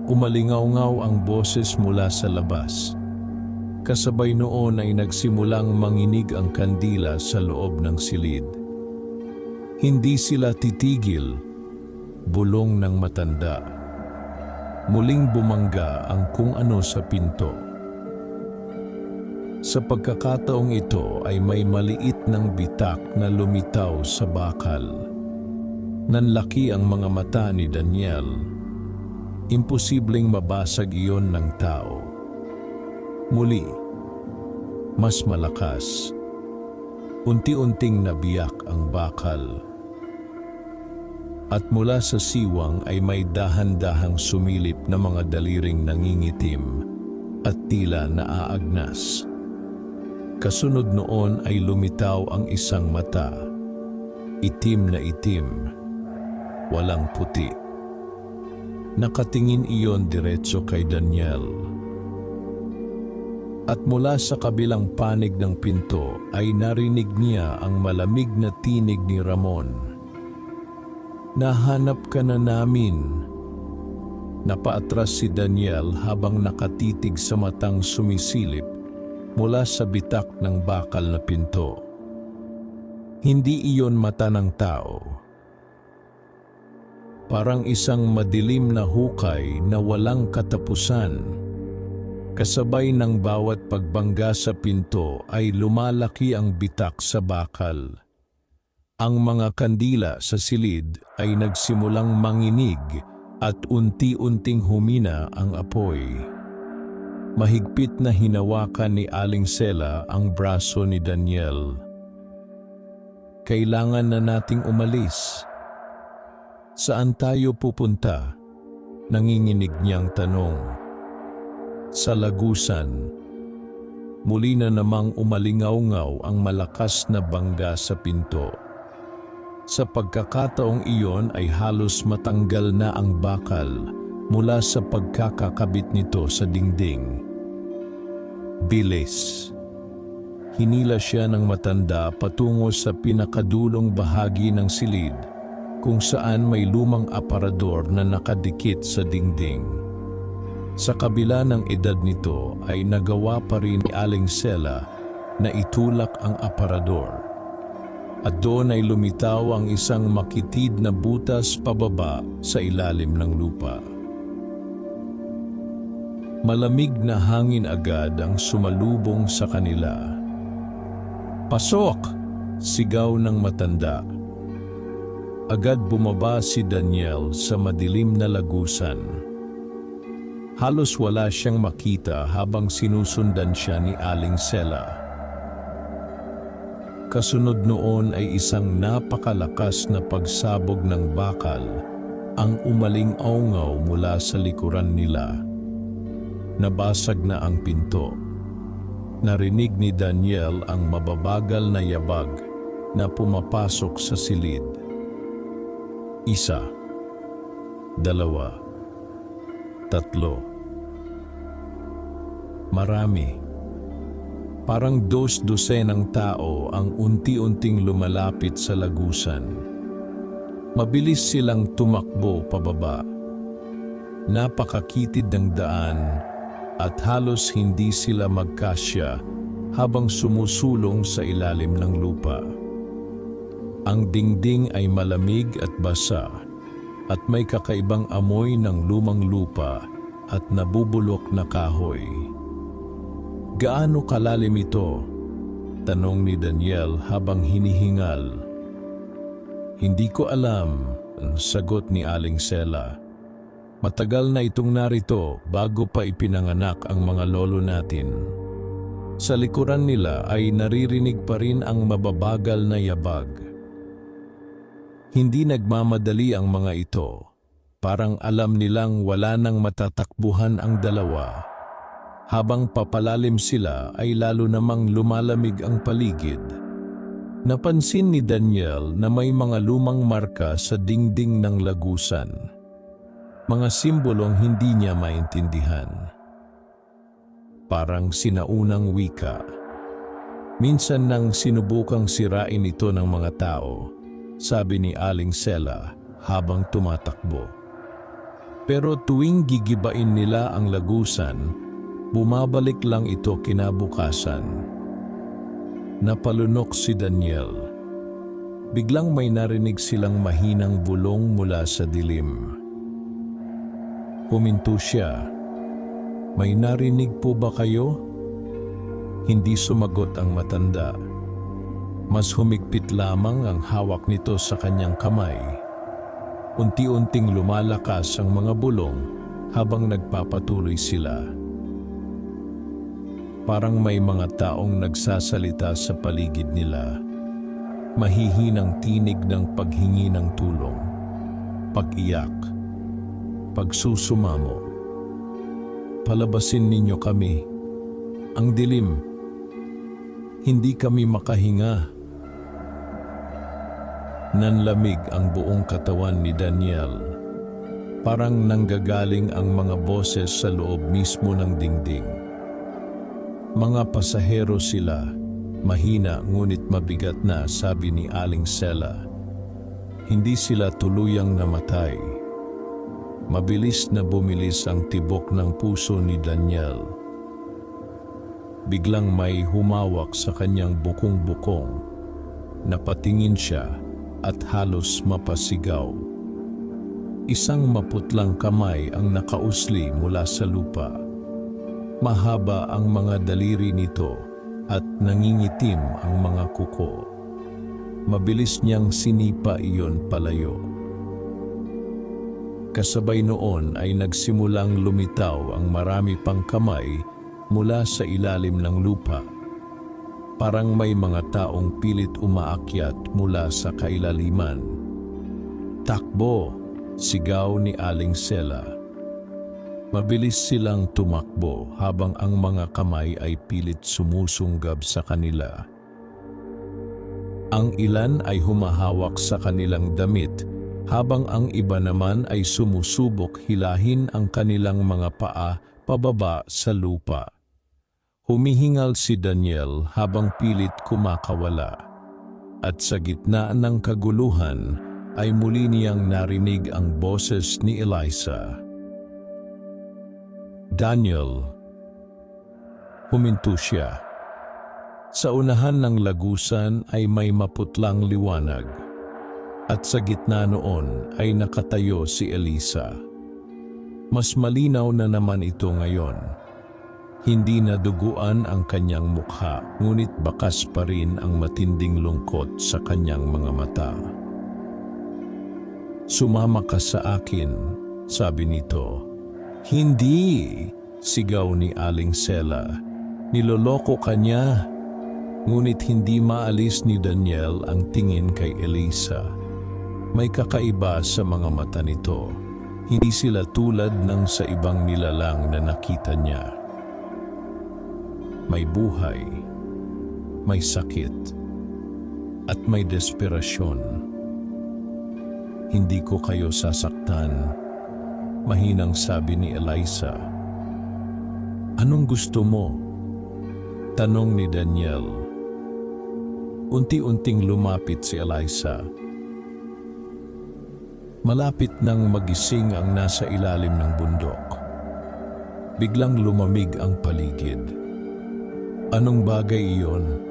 Umalingaw-ngaw ang boses mula sa labas. Kasabay noon ay nagsimulang manginig ang kandila sa loob ng silid. Hindi sila titigil, bulong ng matanda. Muling bumangga ang kung ano sa pinto. Sa pagkakataong ito ay may maliit ng bitak na lumitaw sa bakal. Nanlaki ang mga mata ni Daniel. Imposibleng mabasag iyon ng tao. Muli, mas malakas. Unti-unting nabiyak ang bakal. At mula sa siwang ay may dahan-dahang sumilip na mga daliring nangingitim at tila naaagnas. Kasunod noon ay lumitaw ang isang mata. Itim na itim, walang puti. Nakatingin iyon diretso kay Daniel. At mula sa kabilang panig ng pinto ay narinig niya ang malamig na tinig ni Ramon. "Nahanap ka na namin." Napaatras si Daniel habang nakatitig sa matang sumisilip mula sa bitak ng bakal na pinto. Hindi iyon mata ng tao. Parang isang madilim na hukay na walang katapusan. Kasabay ng bawat pagbangga sa pinto ay lumalaki ang bitak sa bakal. Ang mga kandila sa silid ay nagsimulang manginig at unti-unting humina ang apoy. Mahigpit na hinawakan ni Aling Sela ang braso ni Daniel. "Kailangan na nating umalis." "Saan tayo pupunta?" nanginginig niyang tanong. "Sa Lagusan." Muli na namang umalingaw-ngaw ang malakas na bangga sa pinto. Sa pagkakataong iyon ay halos matanggal na ang bakal mula sa pagkakakabit nito sa dingding. Bilis. Hinila siya ng matanda patungo sa pinakadulong bahagi ng silid kung saan may lumang aparador na nakadikit sa dingding. Sa kabila ng edad nito ay nagawa pa rin ni Aling Sela na itulak ang aparador. At doon ay lumitaw ang isang makitid na butas pababa sa ilalim ng lupa. Malamig na hangin agad ang sumalubong sa kanila. "Pasok!" sigaw ng matanda. Agad bumaba si Daniel sa madilim na lagusan. Halos wala siyang makita habang sinusundan siya ni Aling Sela. Kasunod noon ay isang napakalakas na pagsabog ng bakal ang umaling-awngaw mula sa likuran nila. Nabasag na ang pinto. Narinig ni Daniel ang mababagal na yabag na pumapasok sa silid. 1, 2, 3. Marami. Parang 2 ng tao ang unti-unting lumalapit sa lagusan. Mabilis silang tumakbo pababa. Napakakitid ng daan at halos hindi sila magkasya habang sumusulong sa ilalim ng lupa. Ang dingding ay malamig at basa at may kakaibang amoy ng lumang lupa at nabubulok na kahoy. "Gaano kalalim ito?" tanong ni Daniel habang hinihingal. "Hindi ko alam," ang sagot ni Aling Sela. "Matagal na itong narito bago pa ipinanganak ang mga lolo natin." Sa likuran nila ay naririnig pa rin ang mababagal na yabag. Hindi nagmamadali ang mga ito. Parang alam nilang wala nang matatakbuhan ang dalawa. Habang papalalim sila ay lalo namang lumalamig ang paligid. Napansin ni Daniel na may mga lumang marka sa dingding ng lagusan. Mga simbolong hindi niya maintindihan. Parang sinaunang wika. Minsan nang sinubukang sirain ito ng mga tao, sabi ni Aling Sela habang tumatakbo. Pero tuwing gigibain nila ang lagusan, Bumabalik lang ito kinabukasan. Napalunok si Daniel. Biglang may narinig silang mahinang bulong mula sa dilim. Huminto siya. "May narinig po ba kayo?" Hindi sumagot ang matanda. Mas humigpit lamang ang hawak nito sa kanyang kamay. Unti-unting lumalakas ang mga bulong habang nagpapatuloy sila. Parang may mga taong nagsasalita sa paligid nila. Mahihinang tinig ng paghingi ng tulong, pag-iyak, pagsusumamo. "Palabasin ninyo kami. Ang dilim. Hindi kami makahinga." Nanlamig ang buong katawan ni Daniel. Parang nanggagaling ang mga boses sa loob mismo ng dingding. "Mga pasahero sila, mahina ngunit mabigat na," sabi ni Aling Sela. "Hindi sila tuluyang namatay." Mabilis na bumilis ang tibok ng puso ni Daniel. Biglang may humawak sa kanyang bukong-bukong. Napatingin siya at halos mapasigaw. Isang maputlang kamay ang nakausli mula sa lupa. Mahaba ang mga daliri nito at nangingitim ang mga kuko. Mabilis niyang sinipa iyon palayo. Kasabay noon ay nagsimulang lumitaw ang marami pang kamay mula sa ilalim ng lupa. Parang may mga taong pilit umaakyat mula sa kailaliman. "Takbo!" sigaw ni Aling Sela. Mabilis silang tumakbo habang ang mga kamay ay pilit sumusunggab sa kanila. Ang ilan ay humahawak sa kanilang damit habang ang iba naman ay sumusubok hilahin ang kanilang mga paa pababa sa lupa. Humihingal si Daniel habang pilit kumakawala. At sa gitna ng kaguluhan ay muli niyang narinig ang boses ni Eliza. "Daniel." Huminto siya. Sa unahan ng lagusan ay may maputlang liwanag. At sa gitna noon ay nakatayo si Eliza. Mas malinaw na naman ito ngayon. Hindi na duguan ang kanyang mukha, ngunit bakas pa rin ang matinding lungkot sa kanyang mga mata. "Sumama ka sa akin," sabi nito. "Hindi!" sigaw ni Aling Sela. "Niloloko ka niya." Ngunit hindi maalis ni Daniel ang tingin kay Eliza. May kakaiba sa mga mata nito. Hindi sila tulad ng sa ibang nilalang na nakita niya. May buhay, may sakit, at may desperasyon. "Hindi ko kayo sasaktan," mahinang sabi ni Eliza. "Anong gusto mo?" tanong ni Daniel. Unti-unting lumapit si Eliza. Malapit nang magising ang nasa ilalim ng bundok. Biglang lumamig ang paligid. "Anong bagay iyon?"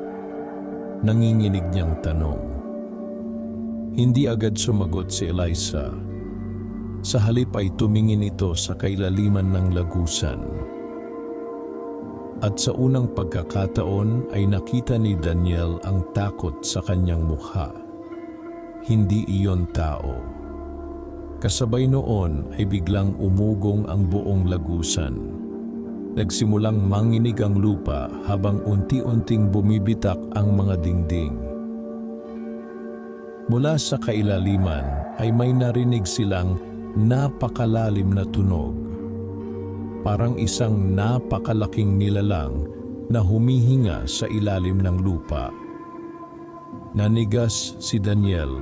nanginginig niyang tanong. Hindi agad sumagot si Eliza. Sa halip ay tumingin ito sa kailaliman ng lagusan. At sa unang pagkakataon ay nakita ni Daniel ang takot sa kanyang mukha. Hindi iyon tao. Kasabay noon ay biglang umugong ang buong lagusan. Nagsimulang manginig ang lupa habang unti-unting bumibitak ang mga dingding. Mula sa kailaliman ay may narinig silang napakalalim na tunog. Parang isang napakalaking nilalang na humihinga sa ilalim ng lupa. Nanigas si Daniel.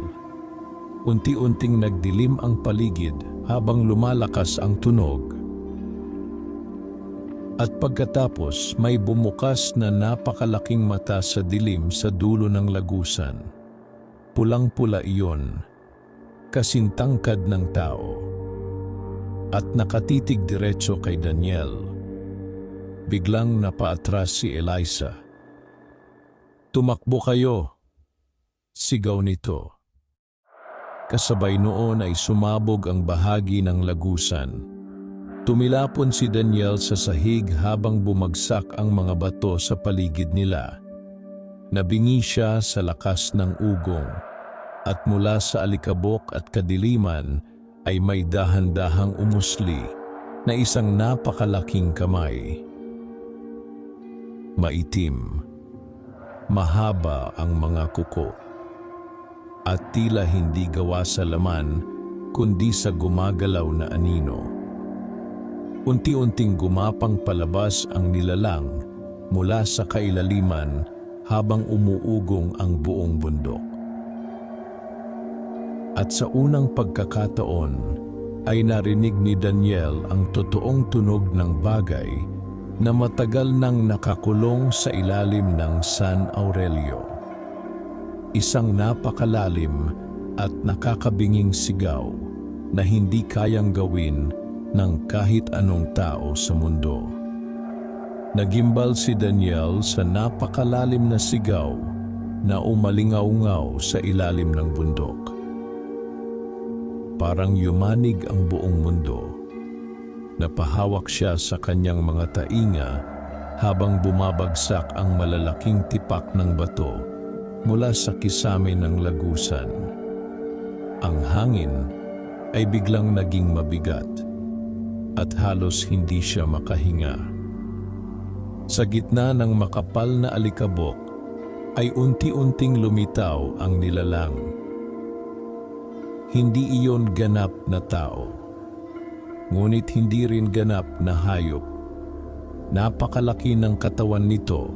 Unti-unting nagdilim ang paligid habang lumalakas ang tunog. At pagkatapos may bumukas na napakalaking mata sa dilim sa dulo ng lagusan. Pulang-pula iyon, kasintangkad ng tao. At nakatitig diretso kay Daniel. biglang napaatras si Eliza. "Tumakbo kayo!" sigaw nito. Kasabay noon ay sumabog ang bahagi ng lagusan. Tumilapon si Daniel sa sahig habang bumagsak ang mga bato sa paligid nila. Nabingi siya sa lakas ng ugong, at mula sa alikabok at kadiliman ay may dahan-dahang umusli na isang napakalaking kamay. Maitim, mahaba ang mga kuko, at tila hindi gawa sa laman kundi sa gumagalaw na anino. Unti-unting gumapang palabas ang nilalang mula sa kailaliman habang umuugong ang buong bundok. At sa unang pagkakataon ay narinig ni Daniel ang totoong tunog ng bagay na matagal nang nakakulong sa ilalim ng San Aurelio. Isang napakalalim at nakakabinging sigaw na hindi kayang gawin ng kahit anong tao sa mundo. Nagimbal si Daniel sa napakalalim na sigaw na umalingaw-ngaw sa ilalim ng bundok. Parang yumanig ang buong mundo. Napahawak siya sa kanyang mga tainga habang bumabagsak ang malalaking tipak ng bato mula sa kisame ng lagusan. Ang hangin ay biglang naging mabigat at halos hindi siya makahinga. Sa gitna ng makapal na alikabok ay unti-unting lumitaw ang nilalang. Hindi iyon ganap na tao, ngunit hindi rin ganap na hayop. Napakalaki ng katawan nito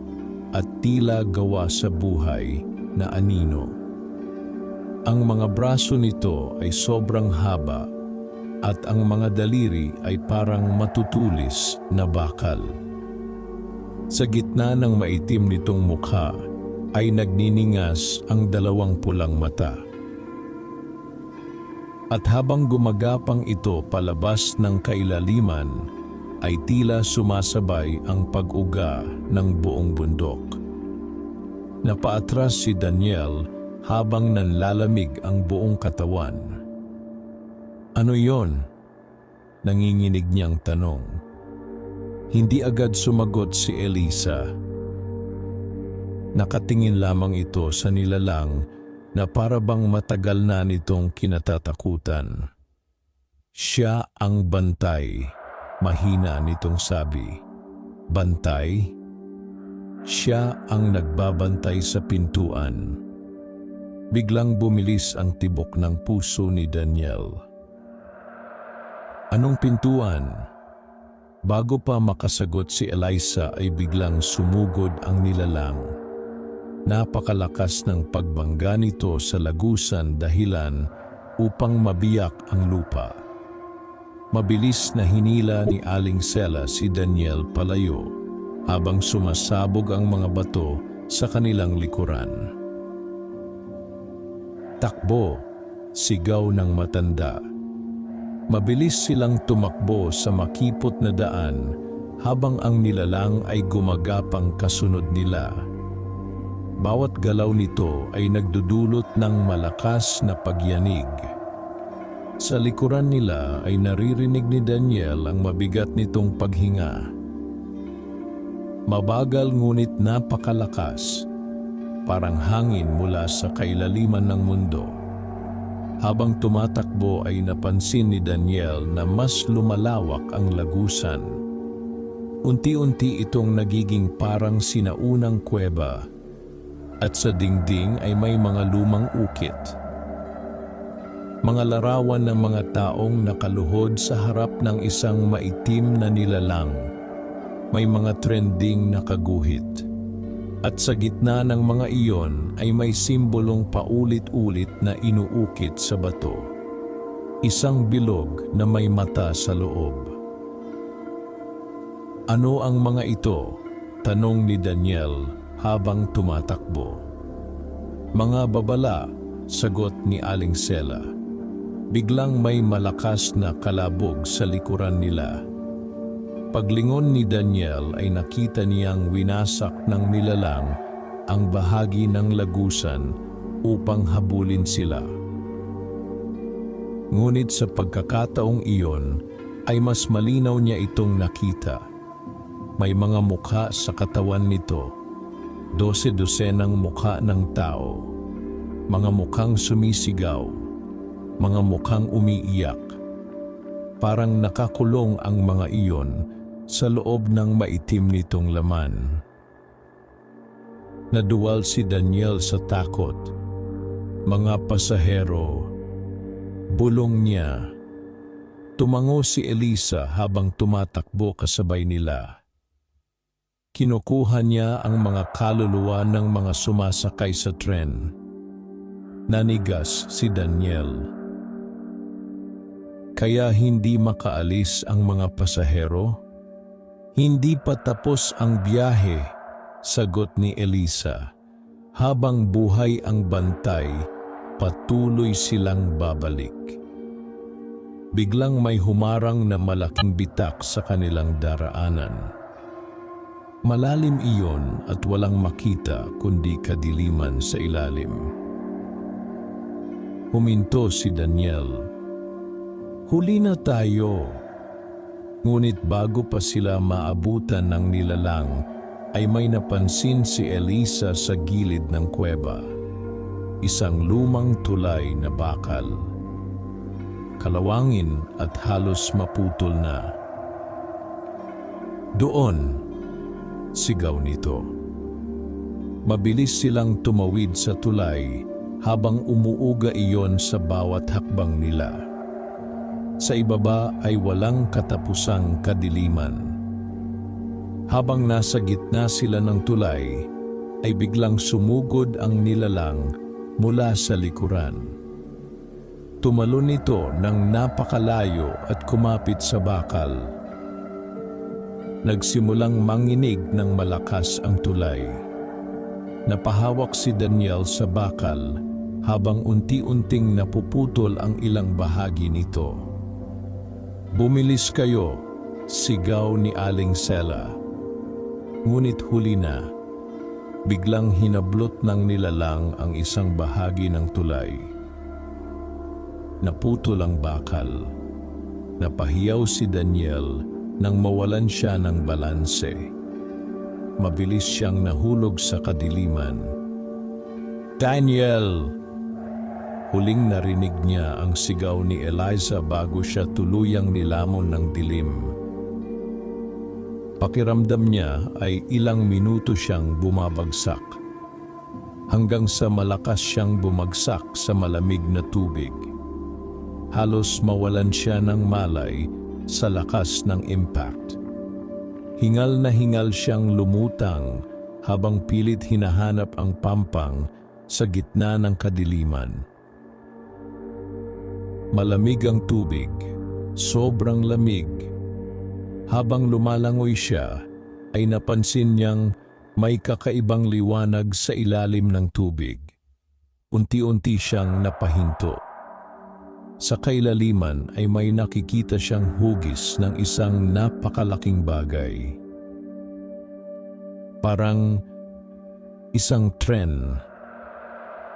at tila gawa sa buhay na anino. Ang mga braso nito ay sobrang haba at ang mga daliri ay parang matutulis na bakal. Sa gitna ng maitim nitong mukha ay nagniningas ang dalawang pulang mata. At habang gumagapang ito palabas ng kailaliman, ay tila sumasabay ang pag-uga ng buong bundok. Napaatras si Daniel habang nanlalamig ang buong katawan. "Ano yon?" nanginginig niyang tanong. Hindi agad sumagot si Eliza. Nakatingin lamang ito sa nilalang na parabang matagal na nitong kinatatakutan. "Siya ang bantay," mahina nitong sabi. "Bantay?" "Siya ang nagbabantay sa pintuan." Biglang bumilis ang tibok ng puso ni Daniel. "Anong pintuan?" Bago pa makasagot si Eliza ay biglang sumugod ang nilalang. Napakalakas ng pagbangga nito sa lagusan dahilan upang mabiyak ang lupa. Mabilis na hinila ni Aling Sela si Daniel palayo habang sumasabog ang mga bato sa kanilang likuran. "Takbo!" sigaw ng matanda. Mabilis silang tumakbo sa makipot na daan habang ang nilalang ay gumagapang kasunod nila. Bawat galaw nito ay nagdudulot ng malakas na pagyanig. Sa likuran nila ay naririnig ni Daniel ang mabigat nitong paghinga. Mabagal ngunit napakalakas, parang hangin mula sa kailaliman ng mundo. Habang tumatakbo ay napansin ni Daniel na mas lumalawak ang lagusan. Unti-unti itong nagiging parang sinaunang kuweba at sa dingding ay may mga lumang ukit. Mga larawan ng mga taong nakaluhod sa harap ng isang maitim na nilalang. May mga trending na kaguhit. At sa gitna ng mga iyon ay may simbolong paulit-ulit na inuukit sa bato. Isang bilog na may mata sa loob. "Ano ang mga ito?" tanong ni Daniel habang tumatakbo. "Mga babala," sagot ni Aling Sela. Biglang may malakas na kalabog sa likuran nila. Paglingon ni Daniel ay nakita niyang winasak ng nilalang ang bahagi ng lagusan upang habulin sila. Ngunit sa pagkakataong iyon ay mas malinaw niya itong nakita. May mga mukha sa katawan nito, 12 mukha ng tao, mga mukhang sumisigaw, mga mukhang umiiyak. Parang nakakulong ang mga iyon sa loob ng maitim nitong laman. Naduwal si Daniel sa takot. Mga pasahero, bulong niya. Tumango si Elisa habang tumatakbo kasabay nila. Kinukuha niya ang mga kaluluwa ng mga sumasakay sa tren. Nanigas si Daniel. Kaya hindi makaalis ang mga pasahero? Hindi pa tapos ang biyahe, sagot ni Elisa. Habang buhay ang bantay, patuloy silang babalik. Biglang may humarang na malaking bitak sa kanilang daraanan. Malalim iyon at walang makita kundi kadiliman sa ilalim. Huminto si Daniel. Huli na tayo. Ngunit bago pa sila maabutan ng nilalang, ay may napansin si Elisa sa gilid ng kuweba. Isang lumang tulay na bakal. Kalawangin at halos maputol na. Doon, sigaw nito. Mabilis silang tumawid sa tulay habang umuuga iyon sa bawat hakbang nila. Sa ibaba ay walang katapusang kadiliman. Habang nasa gitna sila ng tulay, ay biglang sumugod ang nilalang mula sa likuran. Tumalon ito ng napakalayo at kumapit sa bakal. Nagsimulang manginig ng malakas ang tulay. Napahawak si Daniel sa bakal habang unti-unting napuputol ang ilang bahagi nito. Bumilis kayo, sigaw ni Aling Sela. Ngunit huli na, biglang hinablot ng nilalang ang isang bahagi ng tulay. Naputol ang bakal. Napahiyaw si Daniel nang mawalan siya ng balanse. Mabilis siyang nahulog sa kadiliman. Daniel! Huling narinig niya ang sigaw ni Eliza bago siya tuluyang nilamon ng dilim. Pakiramdam niya ay ilang minuto siyang bumabagsak, hanggang sa malakas siyang bumagsak sa malamig na tubig. Halos mawalan siya ng malay sa lakas ng impact. Hingal na hingal siyang lumutang habang pilit hinahanap ang pampang sa gitna ng kadiliman. Malamig ang tubig, sobrang lamig. Habang lumalangoy siya, ay napansin niyang may kakaibang liwanag sa ilalim ng tubig. Unti-unti siyang napahinto. Sa kailaliman ay may nakikita siyang hugis ng isang napakalaking bagay. Parang isang tren.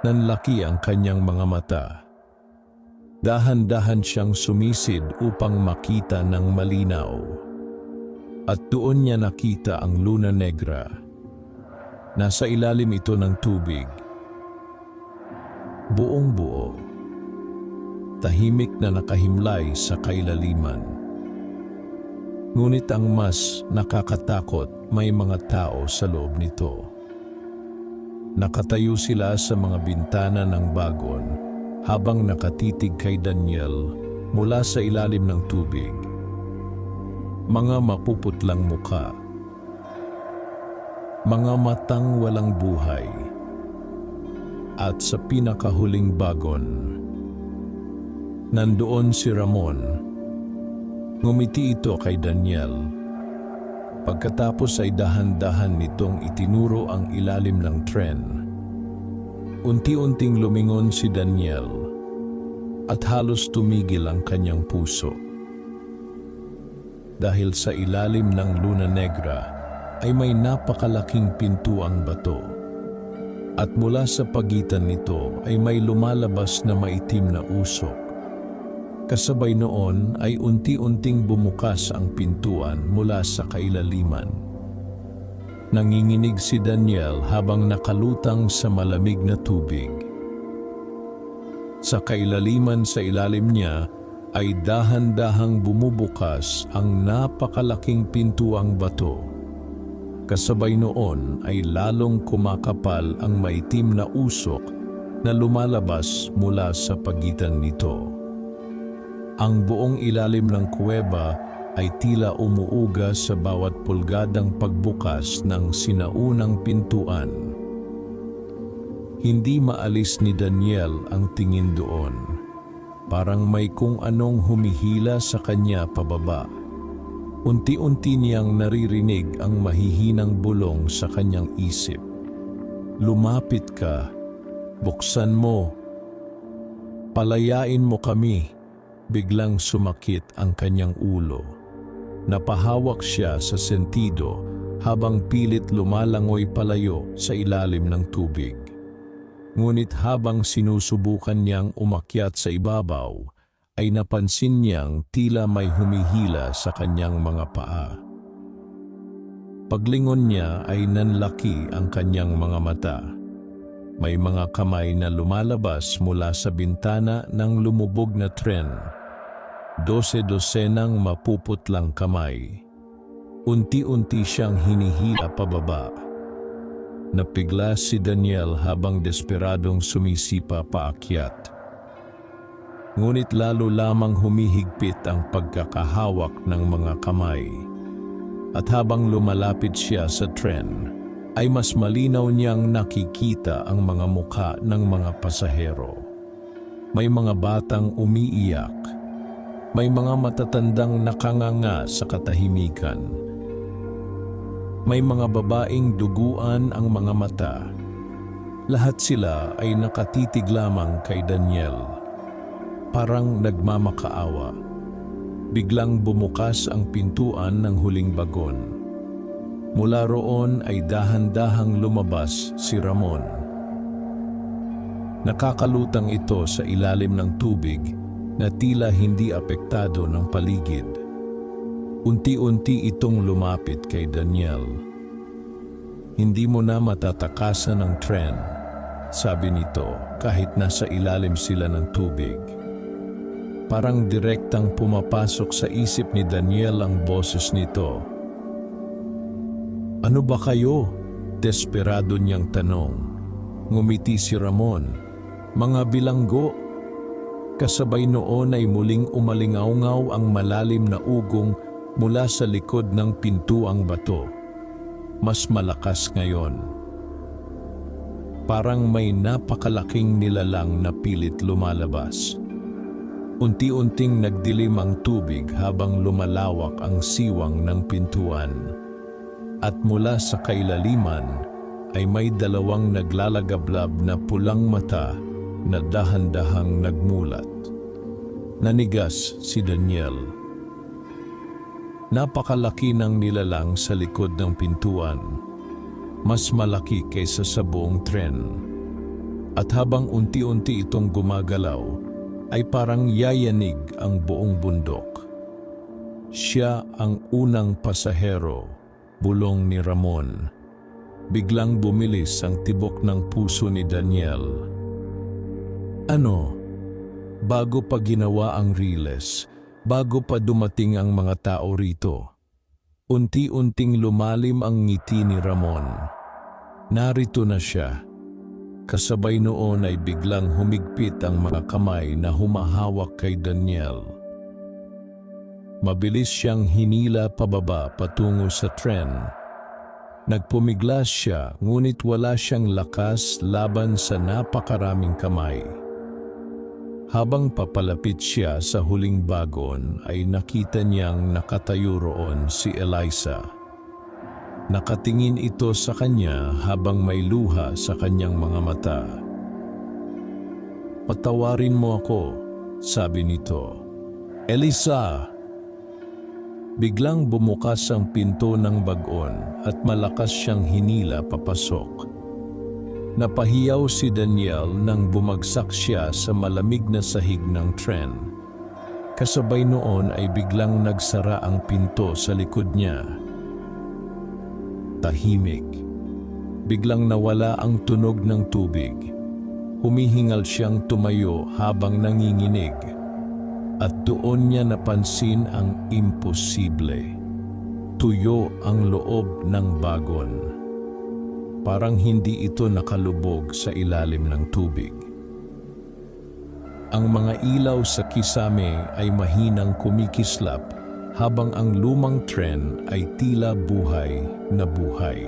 Nanlaki ang kanyang mga mata. Dahan-dahan siyang sumisid upang makita ng malinaw. At doon niya nakita ang Luna Negra. Nasa ilalim ito ng tubig. Buong buo. Tahimik na nakahimlay sa kailaliman. Ngunit ang mas nakakatakot, may mga tao sa loob nito. Nakatayo sila sa mga bintana ng bagon habang nakatitig kay Daniel mula sa ilalim ng tubig. Mga mapuputlang mukha. Mga matang walang buhay. At sa pinakahuling bagon, nandoon si Ramon. Ngumiti ito kay Daniel. Pagkatapos ay dahan-dahan nitong itinuro ang ilalim ng tren. Unti-unting lumingon si Daniel at halos tumigil ang kanyang puso. dahil sa ilalim ng Luna Negra ay may napakalaking pintuang bato. At mula sa pagitan nito ay may lumalabas na maitim na usok. Kasabay noon ay unti-unting bumukas ang pintuan mula sa kailaliman. Nanginginig si Daniel habang nakalutang sa malamig na tubig. Sa kailaliman sa ilalim niya ay dahan-dahang bumubukas ang napakalaking pintuang bato. Kasabay noon ay lalong kumakapal ang maitim na usok na lumalabas mula sa pagitan nito. Ang buong ilalim ng kuweba ay tila umuuga sa bawat pulgadang pagbukas ng sinaunang pintuan. Hindi maalis ni Daniel ang tingin doon. Parang may kung anong humihila sa kanya pababa. Unti-unti niyang naririnig ang mahihinang bulong sa kanyang isip. Lumapit ka, buksan mo, palayain mo kami. Biglang sumakit ang kanyang ulo. Napahawak siya sa sentido habang pilit lumalangoy palayo sa ilalim ng tubig. Ngunit habang sinusubukan niyang umakyat sa ibabaw, ay napansin niyang tila may humihila sa kanyang mga paa. Paglingon niya ay nanlaki ang kanyang mga mata. May mga kamay na lumalabas mula sa bintana ng lumubog na tren. 12-dosenang mapuputlang kamay. Unti-unti siyang hinihila pababa. Napigla si Daniel habang desperadong sumisipa paakyat. Ngunit lalo lamang humihigpit ang pagkakahawak ng mga kamay. At habang lumalapit siya sa tren, ay mas malinaw niyang nakikita ang mga mukha ng mga pasahero. May mga batang umiiyak. May mga matatandang nakanganga sa katahimikan. May mga babaeng duguan ang mga mata. Lahat sila ay nakatitig lamang kay Daniel. Parang nagmamakaawa. Biglang bumukas ang pintuan ng huling bagon. Mula roon ay dahan-dahang lumabas si Ramon. Nakakalutang ito sa ilalim ng tubig na tila hindi apektado ng paligid. Unti-unti itong lumapit kay Daniel. Hindi mo na matatakasan ng tren, sabi nito kahit nasa ilalim sila ng tubig. Parang direktang pumapasok sa isip ni Daniel ang boses nito. Ano ba kayo? Desperado niyang tanong. Ngumiti si Ramon. Mga bilanggo. Kasabay noon ay muling umalingaw-ngaw ang malalim na ugong mula sa likod ng pintuang bato. Mas malakas ngayon. Parang may napakalaking nilalang na pilit lumalabas. Unti-unting nagdilim ang tubig habang lumalawak ang siwang ng pintuan. At mula sa kailaliman ay may dalawang naglalagablab na pulang mata na dahan-dahang nagmulat. Nanigas si Daniel. Napakalaki ng nilalang sa likod ng pintuan. Mas malaki kaysa sa buong tren. At habang unti-unti itong gumagalaw, ay parang yayanig ang buong bundok. Siya ang unang pasahero, bulong ni Ramon. Biglang bumilis ang tibok ng puso ni Daniel. Ano? Bago pa ginawa ang riles, bago pa dumating ang mga tao rito. Unti-unting lumalim ang ngiti ni Ramon. Narito na siya. Kasabay noon ay biglang humigpit ang mga kamay na humahawak kay Daniel. Mabilis siyang hinila pababa patungo sa tren. Nagpumiglas siya ngunit wala siyang lakas laban sa napakaraming kamay. Habang papalapit siya sa huling bagon ay nakita niyang nakatayo roon si Eliza. Nakatingin ito sa kanya habang may luha sa kanyang mga mata. Patawarin mo ako, sabi nito. Eliza! Biglang bumukas ang pinto ng bagon at malakas siyang hinila papasok. Napahiyaw si Daniel nang bumagsak siya sa malamig na sahig ng tren. Kasabay noon ay biglang nagsara ang pinto sa likod niya. Tahimik. Biglang nawala ang tunog ng tubig. Humihingal siyang tumayo habang nanginginig. At doon niya napansin ang imposible. Tuyo ang loob ng bagon. Parang hindi ito nakalubog sa ilalim ng tubig. Ang mga ilaw sa kisame ay mahinang kumikislap habang ang lumang tren ay tila buhay na buhay.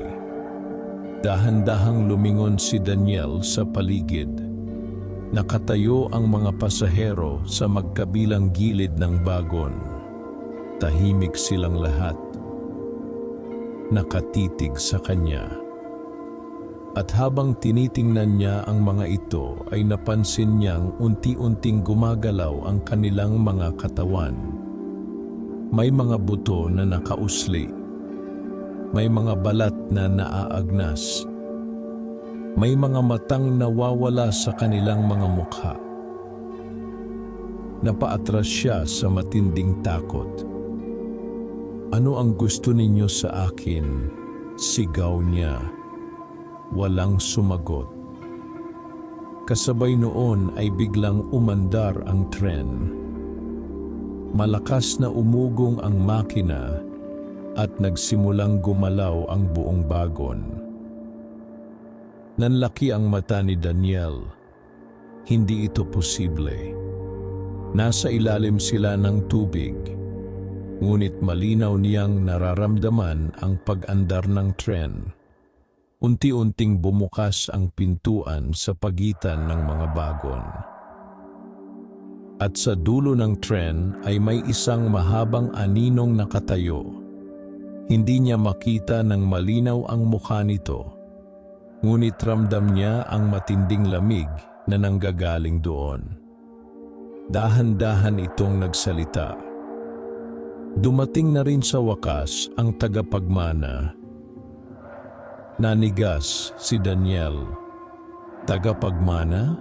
Dahan-dahang lumingon si Daniel sa paligid. Nakatayo ang mga pasahero sa magkabilang gilid ng bagon. Tahimik silang lahat. Nakatitig sa kanya. At habang tinitingnan niya ang mga ito ay napansin niyang unti-unting gumagalaw ang kanilang mga katawan. May mga buto na nakausli. May mga balat na naaagnas. May mga matang nawawala sa kanilang mga mukha. Napaatras siya sa matinding takot. "Ano ang gusto ninyo sa akin?" Sigaw niya. Walang sumagot. Kasabay noon ay biglang umandar ang tren. Malakas na umugong ang makina at nagsimulang gumalaw ang buong bagon. Nanlaki ang mata ni Daniel. Hindi ito posible. Nasa ilalim sila ng tubig. Ngunit malinaw niyang nararamdaman ang pag-andar ng tren. Unti-unting bumukas ang pintuan sa pagitan ng mga bagon. At sa dulo ng tren ay may isang mahabang aninong nakatayo. Hindi niya makita ng malinaw ang mukha nito. Ngunit ramdam niya ang matinding lamig na nanggagaling doon. Dahan-dahan itong nagsalita. Dumating na rin sa wakas ang tagapagmana. Nanigas si Daniel. Tagapagmana?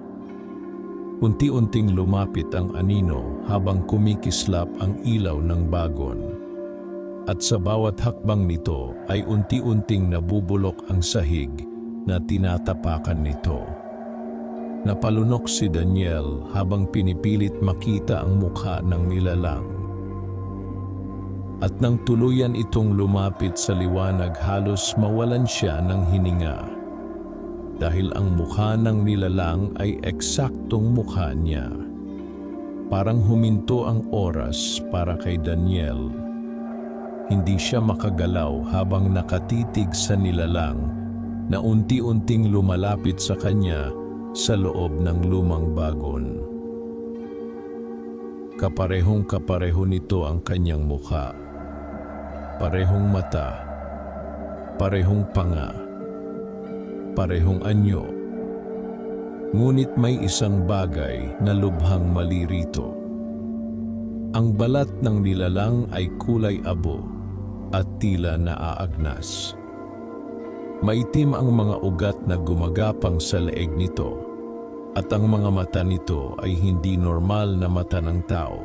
Unti-unting lumapit ang anino habang kumikislap ang ilaw ng bagon. At sa bawat hakbang nito ay unti-unting nabubulok ang sahig na tinatapakan nito. Napalunok si Daniel habang pinipilit makita ang mukha ng nilalang. At nang tuluyan itong lumapit sa liwanag, halos mawalan siya ng hininga. Dahil ang mukha ng nilalang ay eksaktong mukha niya. Parang huminto ang oras para kay Daniel. Hindi siya makagalaw habang nakatitig sa nilalang na unti-unting lumalapit sa kanya sa loob ng lumang bagon. Kaparehong-kapareho nito ang kanyang mukha. Parehong mata, parehong panga, parehong anyo. Ngunit may isang bagay na lubhang mali rito. Ang balat ng nilalang ay kulay abo at tila naaagnas. Maitim ang mga ugat na gumagapang sa leeg nito at ang mga mata nito ay hindi normal na mata ng tao.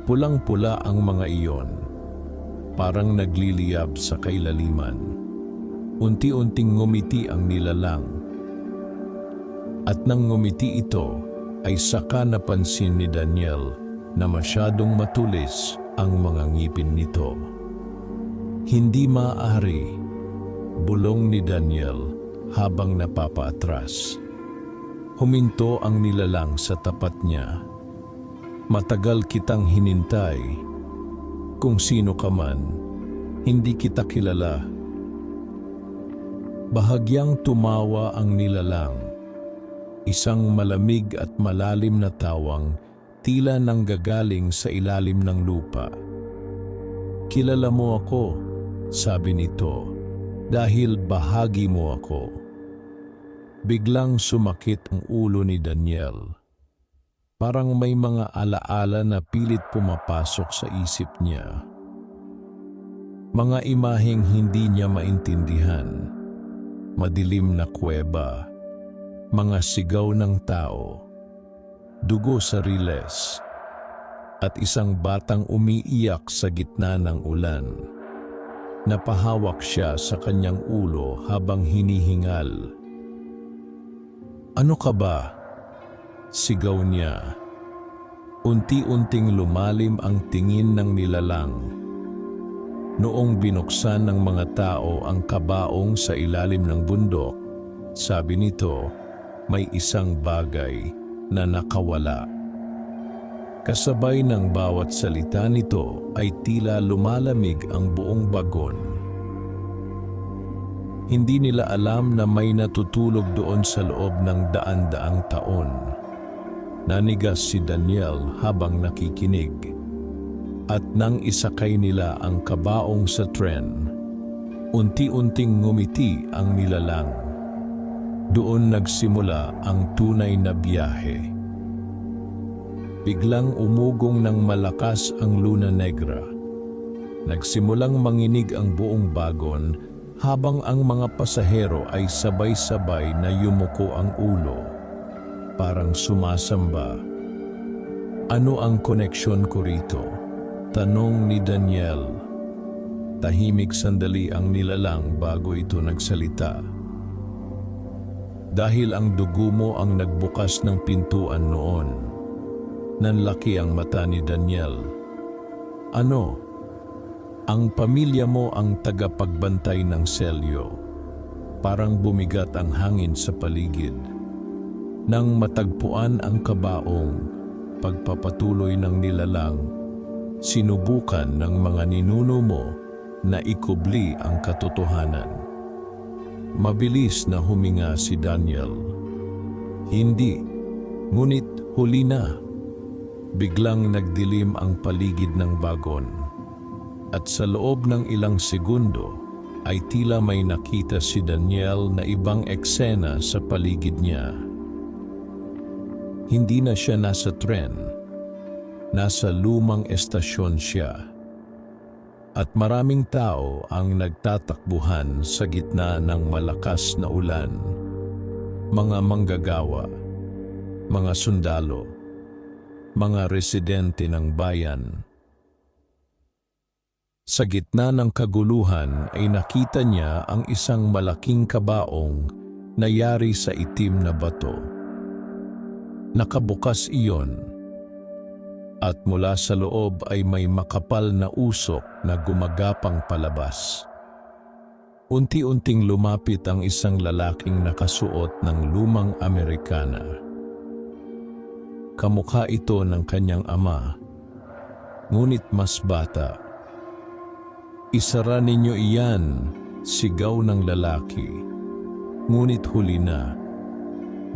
Pulang-pula ang mga iyon, parang nagliliyab sa kailaliman. Unti-unting ngumiti ang nilalang. At nang ngumiti ito, ay saka napansin ni Daniel na masyadong matulis ang mga ngipin nito. Hindi maaari, bulong ni Daniel habang napapaatras. Huminto ang nilalang sa tapat niya. Matagal kitang hinintay. Kung sino ka man, hindi kita kilala. Bahagyang tumawa ang nilalang. Isang malamig at malalim na tawang tila nanggagaling sa ilalim ng lupa. Kilala mo ako, sabi nito, dahil bahagi mo ako. Biglang sumakit ang ulo ni Daniel. Parang may mga alaala na pilit pumapasok sa isip niya. Mga imaheng hindi niya maintindihan. Madilim na kuweba, mga sigaw ng tao, dugo sa riles, at isang batang umiiyak sa gitna ng ulan. Napahawak siya sa kanyang ulo habang hinihingal. "Ano ka ba?" sigaw niya. Unti-unting lumalim ang tingin ng nilalang. Noong binuksan ng mga tao ang kabaong sa ilalim ng bundok, sabi nito, may isang bagay na nakawala. Kasabay ng bawat salita nito ay tila lumalamig ang buong bagon. Hindi nila alam na may natutulog doon sa loob ng daan-daang taon. Nanigas si Daniel habang nakikinig. At nang isakay nila ang kabaong sa tren, unti-unting ngumiti ang nilalang. Doon nagsimula ang tunay na biyahe. Biglang umugong ng malakas ang Luna Negra. Nagsimulang manginig ang buong bagon habang ang mga pasahero ay sabay-sabay na yumuko ang ulo, parang sumasamba. "Ano ang koneksyon ko rito?" tanong ni Daniel. Tahimik sandali ang nilalang bago ito nagsalita. "Dahil ang dugo mo ang nagbukas ng pintuan noon." Nanlaki ang mata ni Daniel. "Ano?" "Ang pamilya mo ang tagapagbantay ng selyo." Parang bumigat ang hangin sa paligid. Nang matagpuan ang kabaong, pagpapatuloy ng nilalang, sinubukan ng mga ninuno mo na ikubli ang katotohanan. Mabilis na huminga si Daniel. "Hindi, ngunit huli na." Biglang nagdilim ang paligid ng bagon. At sa loob ng ilang segundo ay tila may nakita si Daniel na ibang eksena sa paligid niya. Hindi na siya nasa tren. Nasa lumang estasyon siya. At maraming tao ang nagtatakbuhan sa gitna ng malakas na ulan. Mga manggagawa, mga sundalo, mga residente ng bayan. Sa gitna ng kaguluhan ay nakita niya ang isang malaking kabaong na yari sa itim na bato. Nakabukas iyon. At mula sa loob ay may makapal na usok na gumagapang palabas. Unti-unting lumapit ang isang lalaking nakasuot ng lumang Amerikana. Kamukha ito ng kanyang ama, ngunit mas bata. "Isara ninyo iyan," sigaw ng lalaki. Ngunit huli na.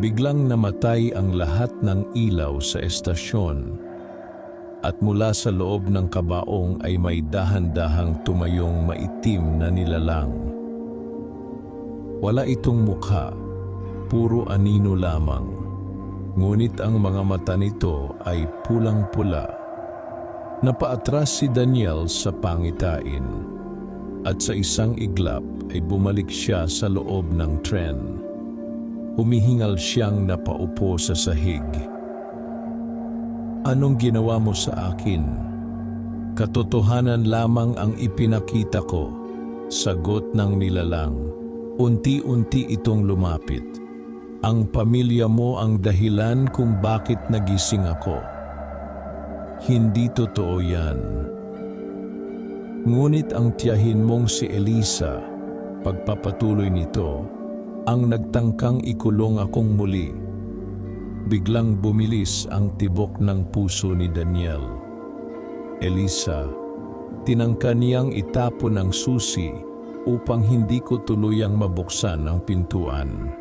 Biglang namatay ang lahat ng ilaw sa estasyon. At mula sa loob ng kabaong ay may dahan-dahang tumayong maitim na nilalang. Wala itong mukha, puro anino lamang. Ngunit ang mga mata nito ay pulang-pula. Napaatras si Daniel sa pangitain. At sa isang iglap ay bumalik siya sa loob ng tren. Humihingal siyang napaupo sa sahig. "Anong ginawa mo sa akin?" "Katotohanan lamang ang ipinakita ko," sagot ng nilalang. Unti-unti itong lumapit. "Ang pamilya mo ang dahilan kung bakit nagising ako." "Hindi totoo yan." "Ngunit ang tiyahin mong si Elisa," pagpapatuloy nito, "ang nagtangkang ikulong akong muli." Biglang bumilis ang tibok ng puso ni Daniel. "Elisa, tinangka niyang itapon ang susi upang hindi ko tuluyang mabuksan ang pintuan."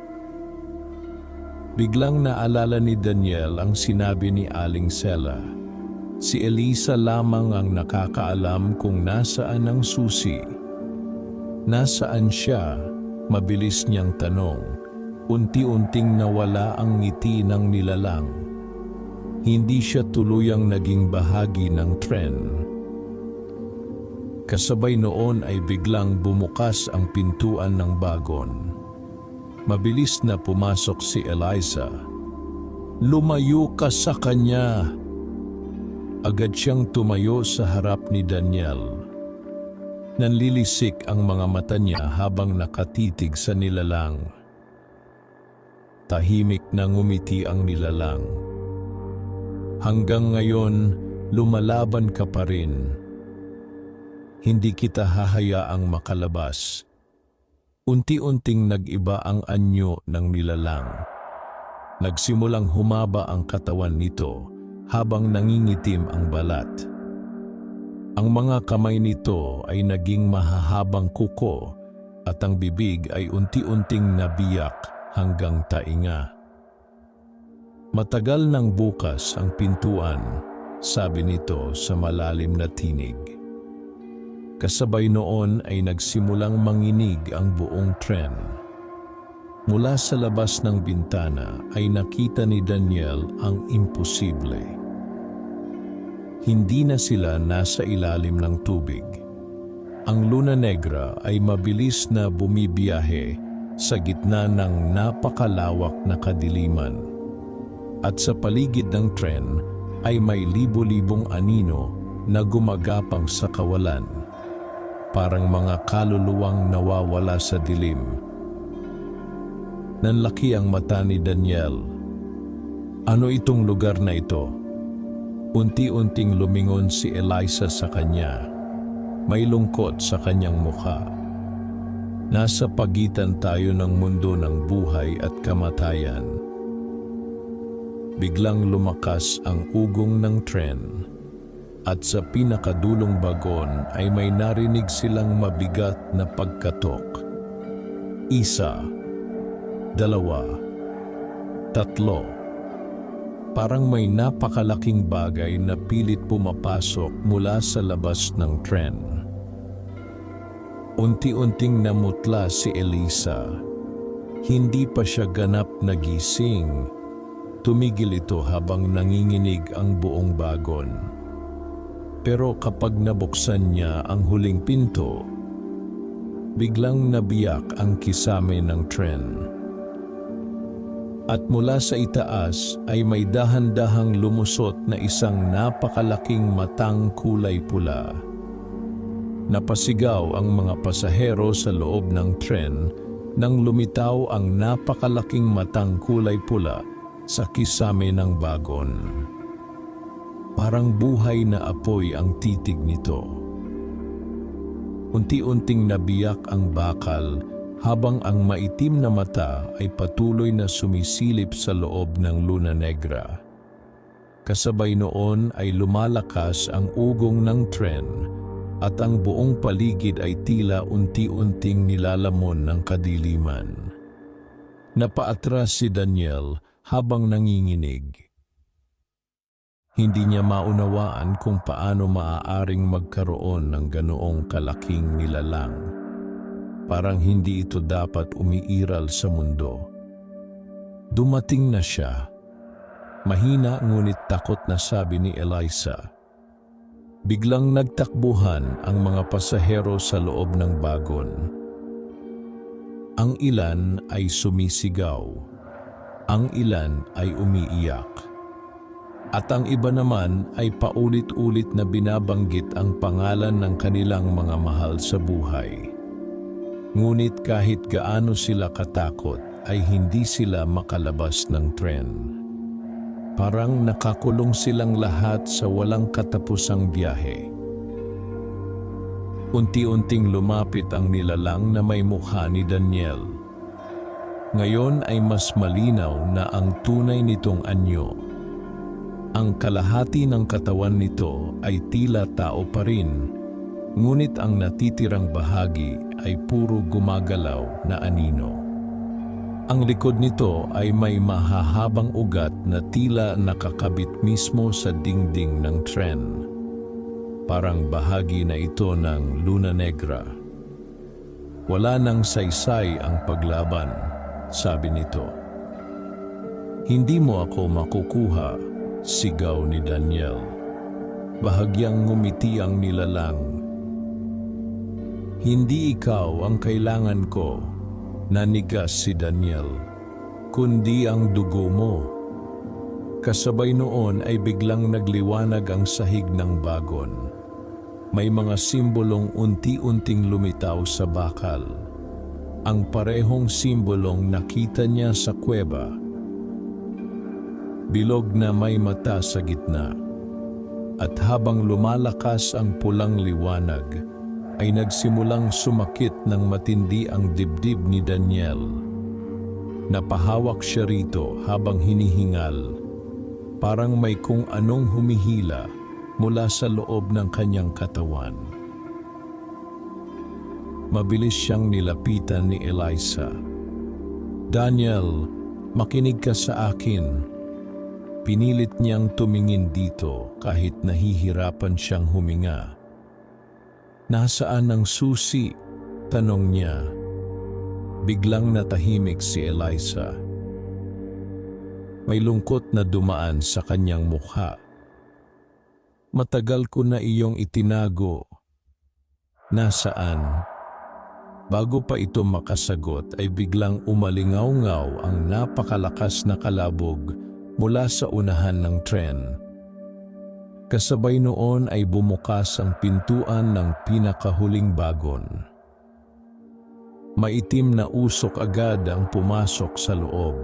Biglang naalala ni Daniel ang sinabi ni Aling Sela. Si Elisa lamang ang nakakaalam kung nasaan ang susi. Nasaan siya? Mabilis niyang tanong. Unti-unting nawala ang ngiti ng nilalang. Hindi siya tuluyang naging bahagi ng tren. Kasabay noon ay biglang bumukas ang pintuan ng bagon. Mabilis na pumasok si Eliza. "Lumayo ka sa kanya!" Agad siyang tumayo sa harap ni Daniel. Nanlilisik ang mga mata niya habang nakatitig sa nilalang. Tahimik na ngumiti ang nilalang. "Hanggang ngayon, lumalaban ka pa rin. Hindi kita hahayaang makalabas." Unti-unting nag-iba ang anyo ng nilalang. Nagsimulang humaba ang katawan nito habang nangingitim ang balat. Ang mga kamay nito ay naging mahahabang kuko at ang bibig ay unti-unting nabiyak hanggang tainga. "Matagal nang bukas ang pintuan," sabi nito sa malalim na tinig. Kasabay noon ay nagsimulang manginig ang buong tren. Mula sa labas ng bintana ay nakita ni Daniel ang imposible. Hindi na sila nasa ilalim ng tubig. Ang Luna Negra ay mabilis na bumibiyahe sa gitna ng napakalawak na kadiliman. At sa paligid ng tren ay may libo-libong anino na gumagapang sa kawalan. Parang mga kaluluwang nawawala sa dilim. Nanlaki ang mata ni Daniel. "Ano itong lugar na ito?" Unti-unting lumingon si Eliza sa kanya. May lungkot sa kanyang mukha. "Nasa pagitan tayo ng mundo ng buhay at kamatayan." Biglang lumakas ang ugong ng tren. At sa pinakadulong bagon ay may narinig silang mabigat na pagkatok. 1, 2, 3. Parang may napakalaking bagay na pilit pumapasok mula sa labas ng tren. Unti-unting namutla si Eliza. Hindi pa siya ganap na gising. Tumigil ito habang nanginginig ang buong bagon. Pero kapag nabuksan niya ang huling pinto, biglang nabiyak ang kisame ng tren. At mula sa itaas ay may dahan-dahang lumusot na isang napakalaking matang kulay pula. Napasigaw ang mga pasahero sa loob ng tren nang lumitaw ang napakalaking matang kulay pula sa kisame ng bagon. Parang buhay na apoy ang titig nito. Unti-unting nabiyak ang bakal habang ang maitim na mata ay patuloy na sumisilip sa loob ng Luna Negra. Kasabay noon ay lumalakas ang ugong ng tren at ang buong paligid ay tila unti-unting nilalamon ng kadiliman. Napaatras si Daniel habang nanginginig. Hindi niya maunawaan kung paano maaaring magkaroon ng ganoong kalaking nilalang. Parang hindi ito dapat umiiral sa mundo. Dumating na siya. Mahina ngunit takot na sabi ni Eliza. Biglang nagtakbuhan ang mga pasahero sa loob ng bagon. Ang ilan ay sumisigaw. Ang ilan ay umiiyak. At ang iba naman ay paulit-ulit na binabanggit ang pangalan ng kanilang mga mahal sa buhay. Ngunit kahit gaano sila katakot ay hindi sila makalabas ng tren. Parang nakakulong silang lahat sa walang katapusang biyahe. Unti-unting lumapit ang nilalang na may mukha ni Daniel. Ngayon ay mas malinaw na ang tunay nitong anyo. Ang kalahati ng katawan nito ay tila tao pa rin, ngunit ang natitirang bahagi ay puro gumagalaw na anino. Ang likod nito ay may mahahabang ugat na tila nakakabit mismo sa dingding ng tren. Parang bahagi na ito ng Luna Negra. Wala nang saysay ang paglaban, sabi nito. Hindi mo ako makukuha, sigaw ni Daniel. Bahagyang ngumiti ang nilalang. Hindi ikaw ang kailangan ko, nanigas si Daniel, kundi ang dugo mo. Kasabay noon ay biglang nagliwanag ang sahig ng bagon. May mga simbolong unti-unting lumitaw sa bakal. Ang parehong simbolong nakita niya sa kuweba. Bilog na may mata sa gitna. At habang lumalakas ang pulang liwanag, ay nagsimulang sumakit ng matindi ang dibdib ni Daniel. Napahawak siya rito habang hinihingal. Parang may kung anong humihila mula sa loob ng kanyang katawan. Mabilis siyang nilapitan ni Eliza. "Daniel, makinig ka sa akin." Pinilit niyang tumingin dito kahit nahihirapan siyang huminga. "Nasaan ang susi?" tanong niya. Biglang natahimik si Eliza. May lungkot na dumaan sa kanyang mukha. "Matagal ko na iyong itinago." "Nasaan?" Bago pa ito makasagot ay biglang umalingaw-ngaw ang napakalakas na kalabog mula sa unahan ng tren. Kasabay noon ay bumukas ang pintuan ng pinakahuling bagon. Maitim na usok agad ang pumasok sa loob,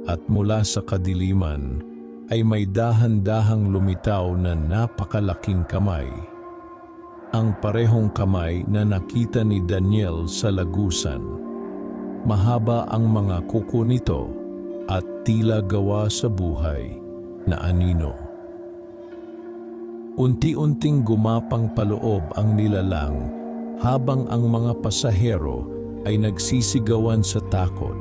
at mula sa kadiliman ay may dahan-dahang lumitaw na napakalaking kamay. Ang parehong kamay na nakita ni Daniel sa lagusan. Mahaba ang mga kuko nito at tila gawa sa buhay na anino. Unti-unting gumapang paloob ang nilalang habang ang mga pasahero ay nagsisigawan sa takot.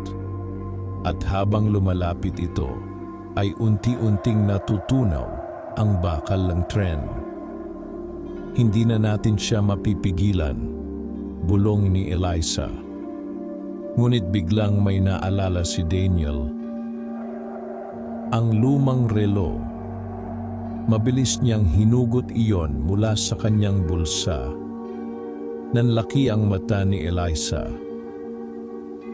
At habang lumalapit ito, ay unti-unting natutunaw ang bakal ng tren. "Hindi na natin siya mapipigilan," bulong ni Eliza. Ngunit biglang may naalala si Daniel. Ang lumang relo. Mabilis niyang hinugot iyon mula sa kanyang bulsa. Nanlaki ang mata ni Eliza.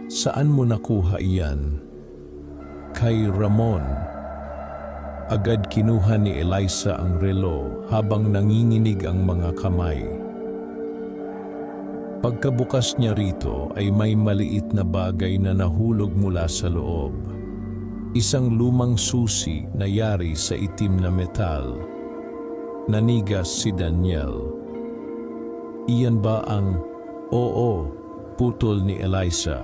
"Saan mo nakuha iyan?" "Kay Ramon." Agad kinuha ni Eliza ang relo habang nanginginig ang mga kamay. Pagkabukas niya rito ay may maliit na bagay na nahulog mula sa loob. Isang lumang susi na yari sa itim na metal. Nanigas si Daniel. "Iyan ba ang..." "Oo," putol ni Eliza.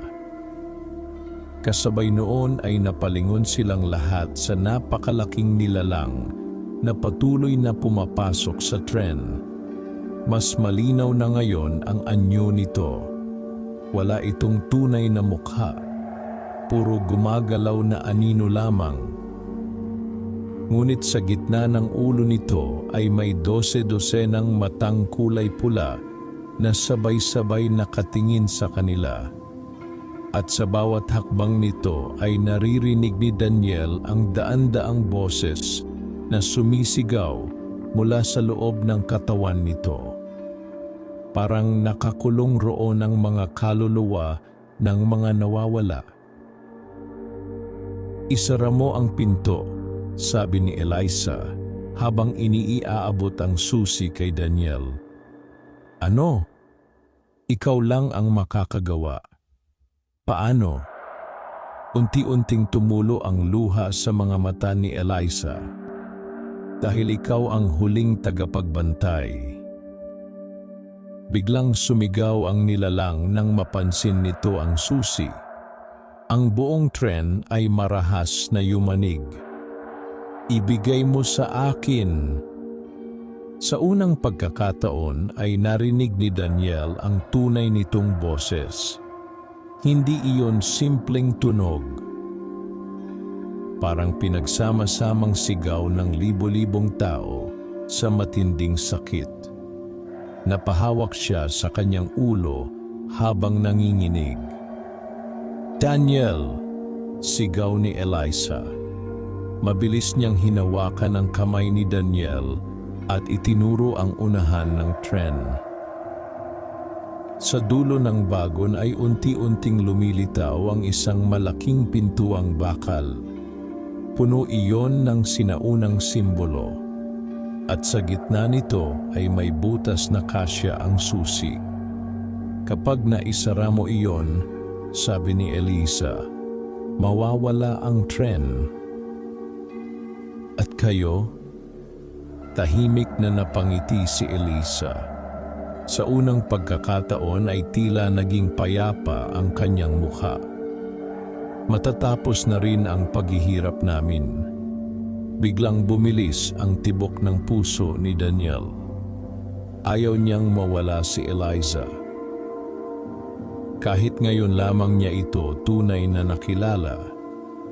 Kasabay noon ay napalingon silang lahat sa napakalaking nilalang na patuloy na pumapasok sa tren. Mas malinaw na ngayon ang anyo nito. Wala itong tunay na mukha. Puro gumagalaw na anino lamang. Ngunit sa gitna ng ulo nito ay may 12-dosenang matang kulay pula na sabay-sabay nakatingin sa kanila. At sa bawat hakbang nito ay naririnig ni Daniel ang daan-daang boses na sumisigaw mula sa loob ng katawan nito. Parang nakakulong roon ang mga kaluluwa ng mga nawawala. "Isara mo ang pinto," sabi ni Eliza habang iniiaabot ang susi kay Daniel. "Ano? Ikaw lang ang makakagawa." "Paano?" Unti-unting tumulo ang luha sa mga mata ni Eliza. "Dahil ikaw ang huling tagapagbantay." Biglang sumigaw ang nilalang nang mapansin nito ang susi. Ang buong tren ay marahas na yumanig. "Ibigay mo sa akin." Sa unang pagkakataon ay narinig ni Daniel ang tunay nitong boses. Hindi iyon simpleng tunog. Parang pinagsama-samang sigaw ng libo-libong tao sa matinding sakit. Napahawak siya sa kanyang ulo habang nanginginig. "Daniel!" sigaw ni Eliza. Mabilis niyang hinawakan ang kamay ni Daniel at itinuro ang unahan ng tren. Sa dulo ng bagon ay unti-unting lumilitaw ang isang malaking pintuang bakal. Puno iyon ng sinaunang simbolo. At sa gitna nito ay may butas na kasya ang susi. Kapag naisara mo iyon, sabi ni Elisa, mawawala ang tren. At kayo? Tahimik na napangiti si Elisa. Sa unang pagkakataon ay tila naging payapa ang kanyang mukha. Matatapos na rin ang paghihirap namin. Biglang bumilis ang tibok ng puso ni Daniel. Ayaw niyang mawala si Eliza. Kahit ngayon lamang niya ito tunay na nakilala,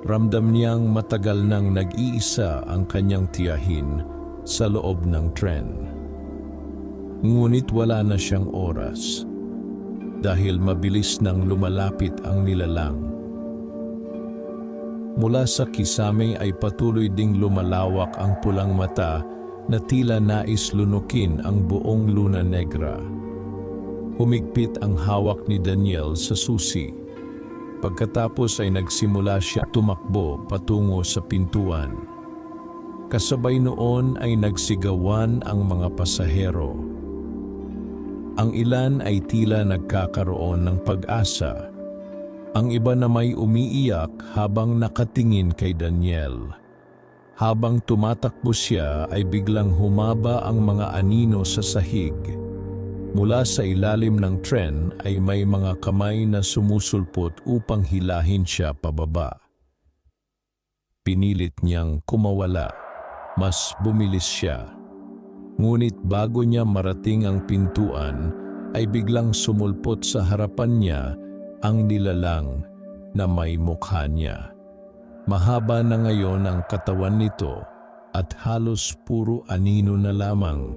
ramdam niyang matagal nang nag-iisa ang kanyang tiyahin sa loob ng tren. Ngunit wala na siyang oras dahil mabilis nang lumalapit ang nilalang. Mula sa kisame ay patuloy ding lumalawak ang pulang mata na tila nais lunukin ang buong Luna Negra. Humigpit ang hawak ni Daniel sa susi. Pagkatapos ay nagsimula siya tumakbo patungo sa pintuan. Kasabay noon ay nagsigawan ang mga pasahero. Ang ilan ay tila nagkakaroon ng pag-asa. Ang iba na may umiiyak habang nakatingin kay Daniel. Habang tumatakbo siya ay biglang humaba ang mga anino sa sahig. Mula sa ilalim ng tren ay may mga kamay na sumusulpot upang hilahin siya pababa. Pinilit niyang kumawala. Mas bumilis siya. Ngunit bago niya marating ang pintuan, ay biglang sumulpot sa harapan niya ang nilalang na may mukha niya. Mahaba na ngayon ang katawan nito at halos puro anino na lamang.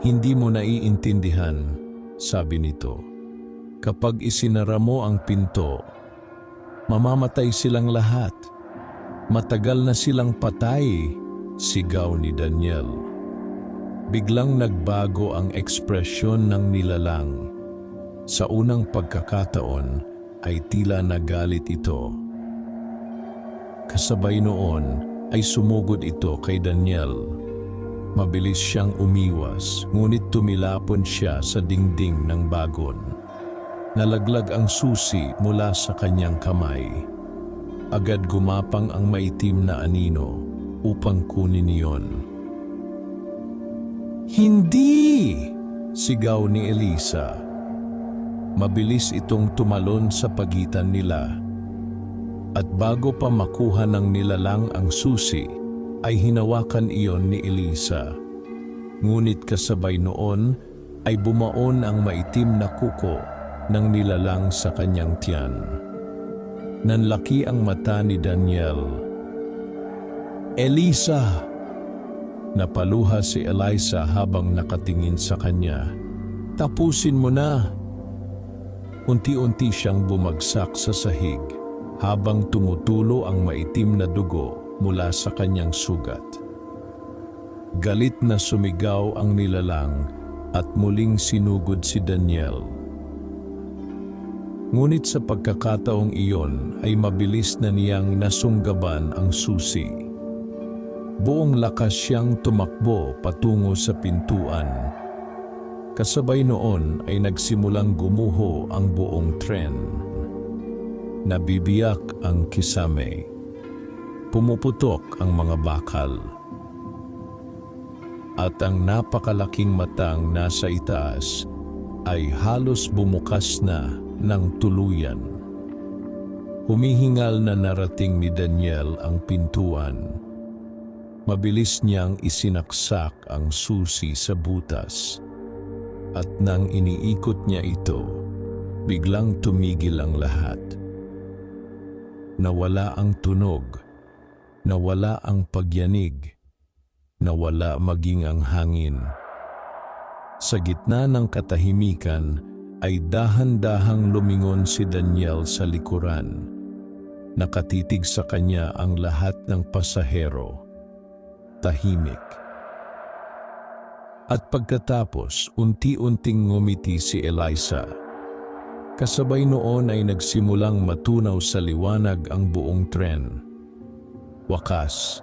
Hindi mo naiintindihan, sabi nito. Kapag isinara mo ang pinto, mamamatay silang lahat. Matagal na silang patay. Sigaw ni Daniel. Biglang nagbago ang ekspresyon ng nilalang. Sa unang pagkakataon ay tila nagalit ito. Kasabay noon ay sumugod ito kay Daniel. Mabilis siyang umiwas, ngunit tumilapon siya sa dingding ng bagon. Nalaglag ang susi mula sa kanyang kamay. Agad gumapang ang maitim na anino upang kunin iyon. Hindi! Sigaw ni Elisa. Mabilis itong tumalon sa pagitan nila. At bago pa makuha ng nilalang ang susi, ay hinawakan iyon ni Elisa. Ngunit kasabay noon ay bumaon ang maitim na kuko ng nilalang sa kanyang tiyan. Nanlaki ang mata ni Daniel. Elisa! Napaluha si Eliza habang nakatingin sa kanya. Tapusin mo na! Unti-unti siyang bumagsak sa sahig habang tumutulo ang maitim na dugo mula sa kanyang sugat. Galit na sumigaw ang nilalang at muling sinugod si Daniel. Ngunit sa pagkakataong iyon ay mabilis na niyang nasunggaban ang susi. Buong lakas siyang tumakbo patungo sa pintuan. Kasabay noon ay nagsimulang gumuho ang buong tren. Nabibiyak ang kisame. Pumuputok ang mga bakal. At ang napakalaking matang nasa itaas ay halos bumukas na ng tuluyan. Humihingal na narating ni Daniel ang pintuan. Mabilis niyang isinaksak ang susi sa butas. At nang iniikot niya ito, biglang tumigil ang lahat. Nawala ang tunog, nawala ang pagyanig, nawala maging ang hangin. Sa gitna ng katahimikan ay dahan-dahang lumingon si Daniel sa likuran. Nakatitig sa kanya ang lahat ng pasahero. Tahimik. At pagkatapos, unti-unting ngumiti si Eliza. Kasabay noon ay nagsimulang matunaw sa liwanag ang buong tren. Wakas,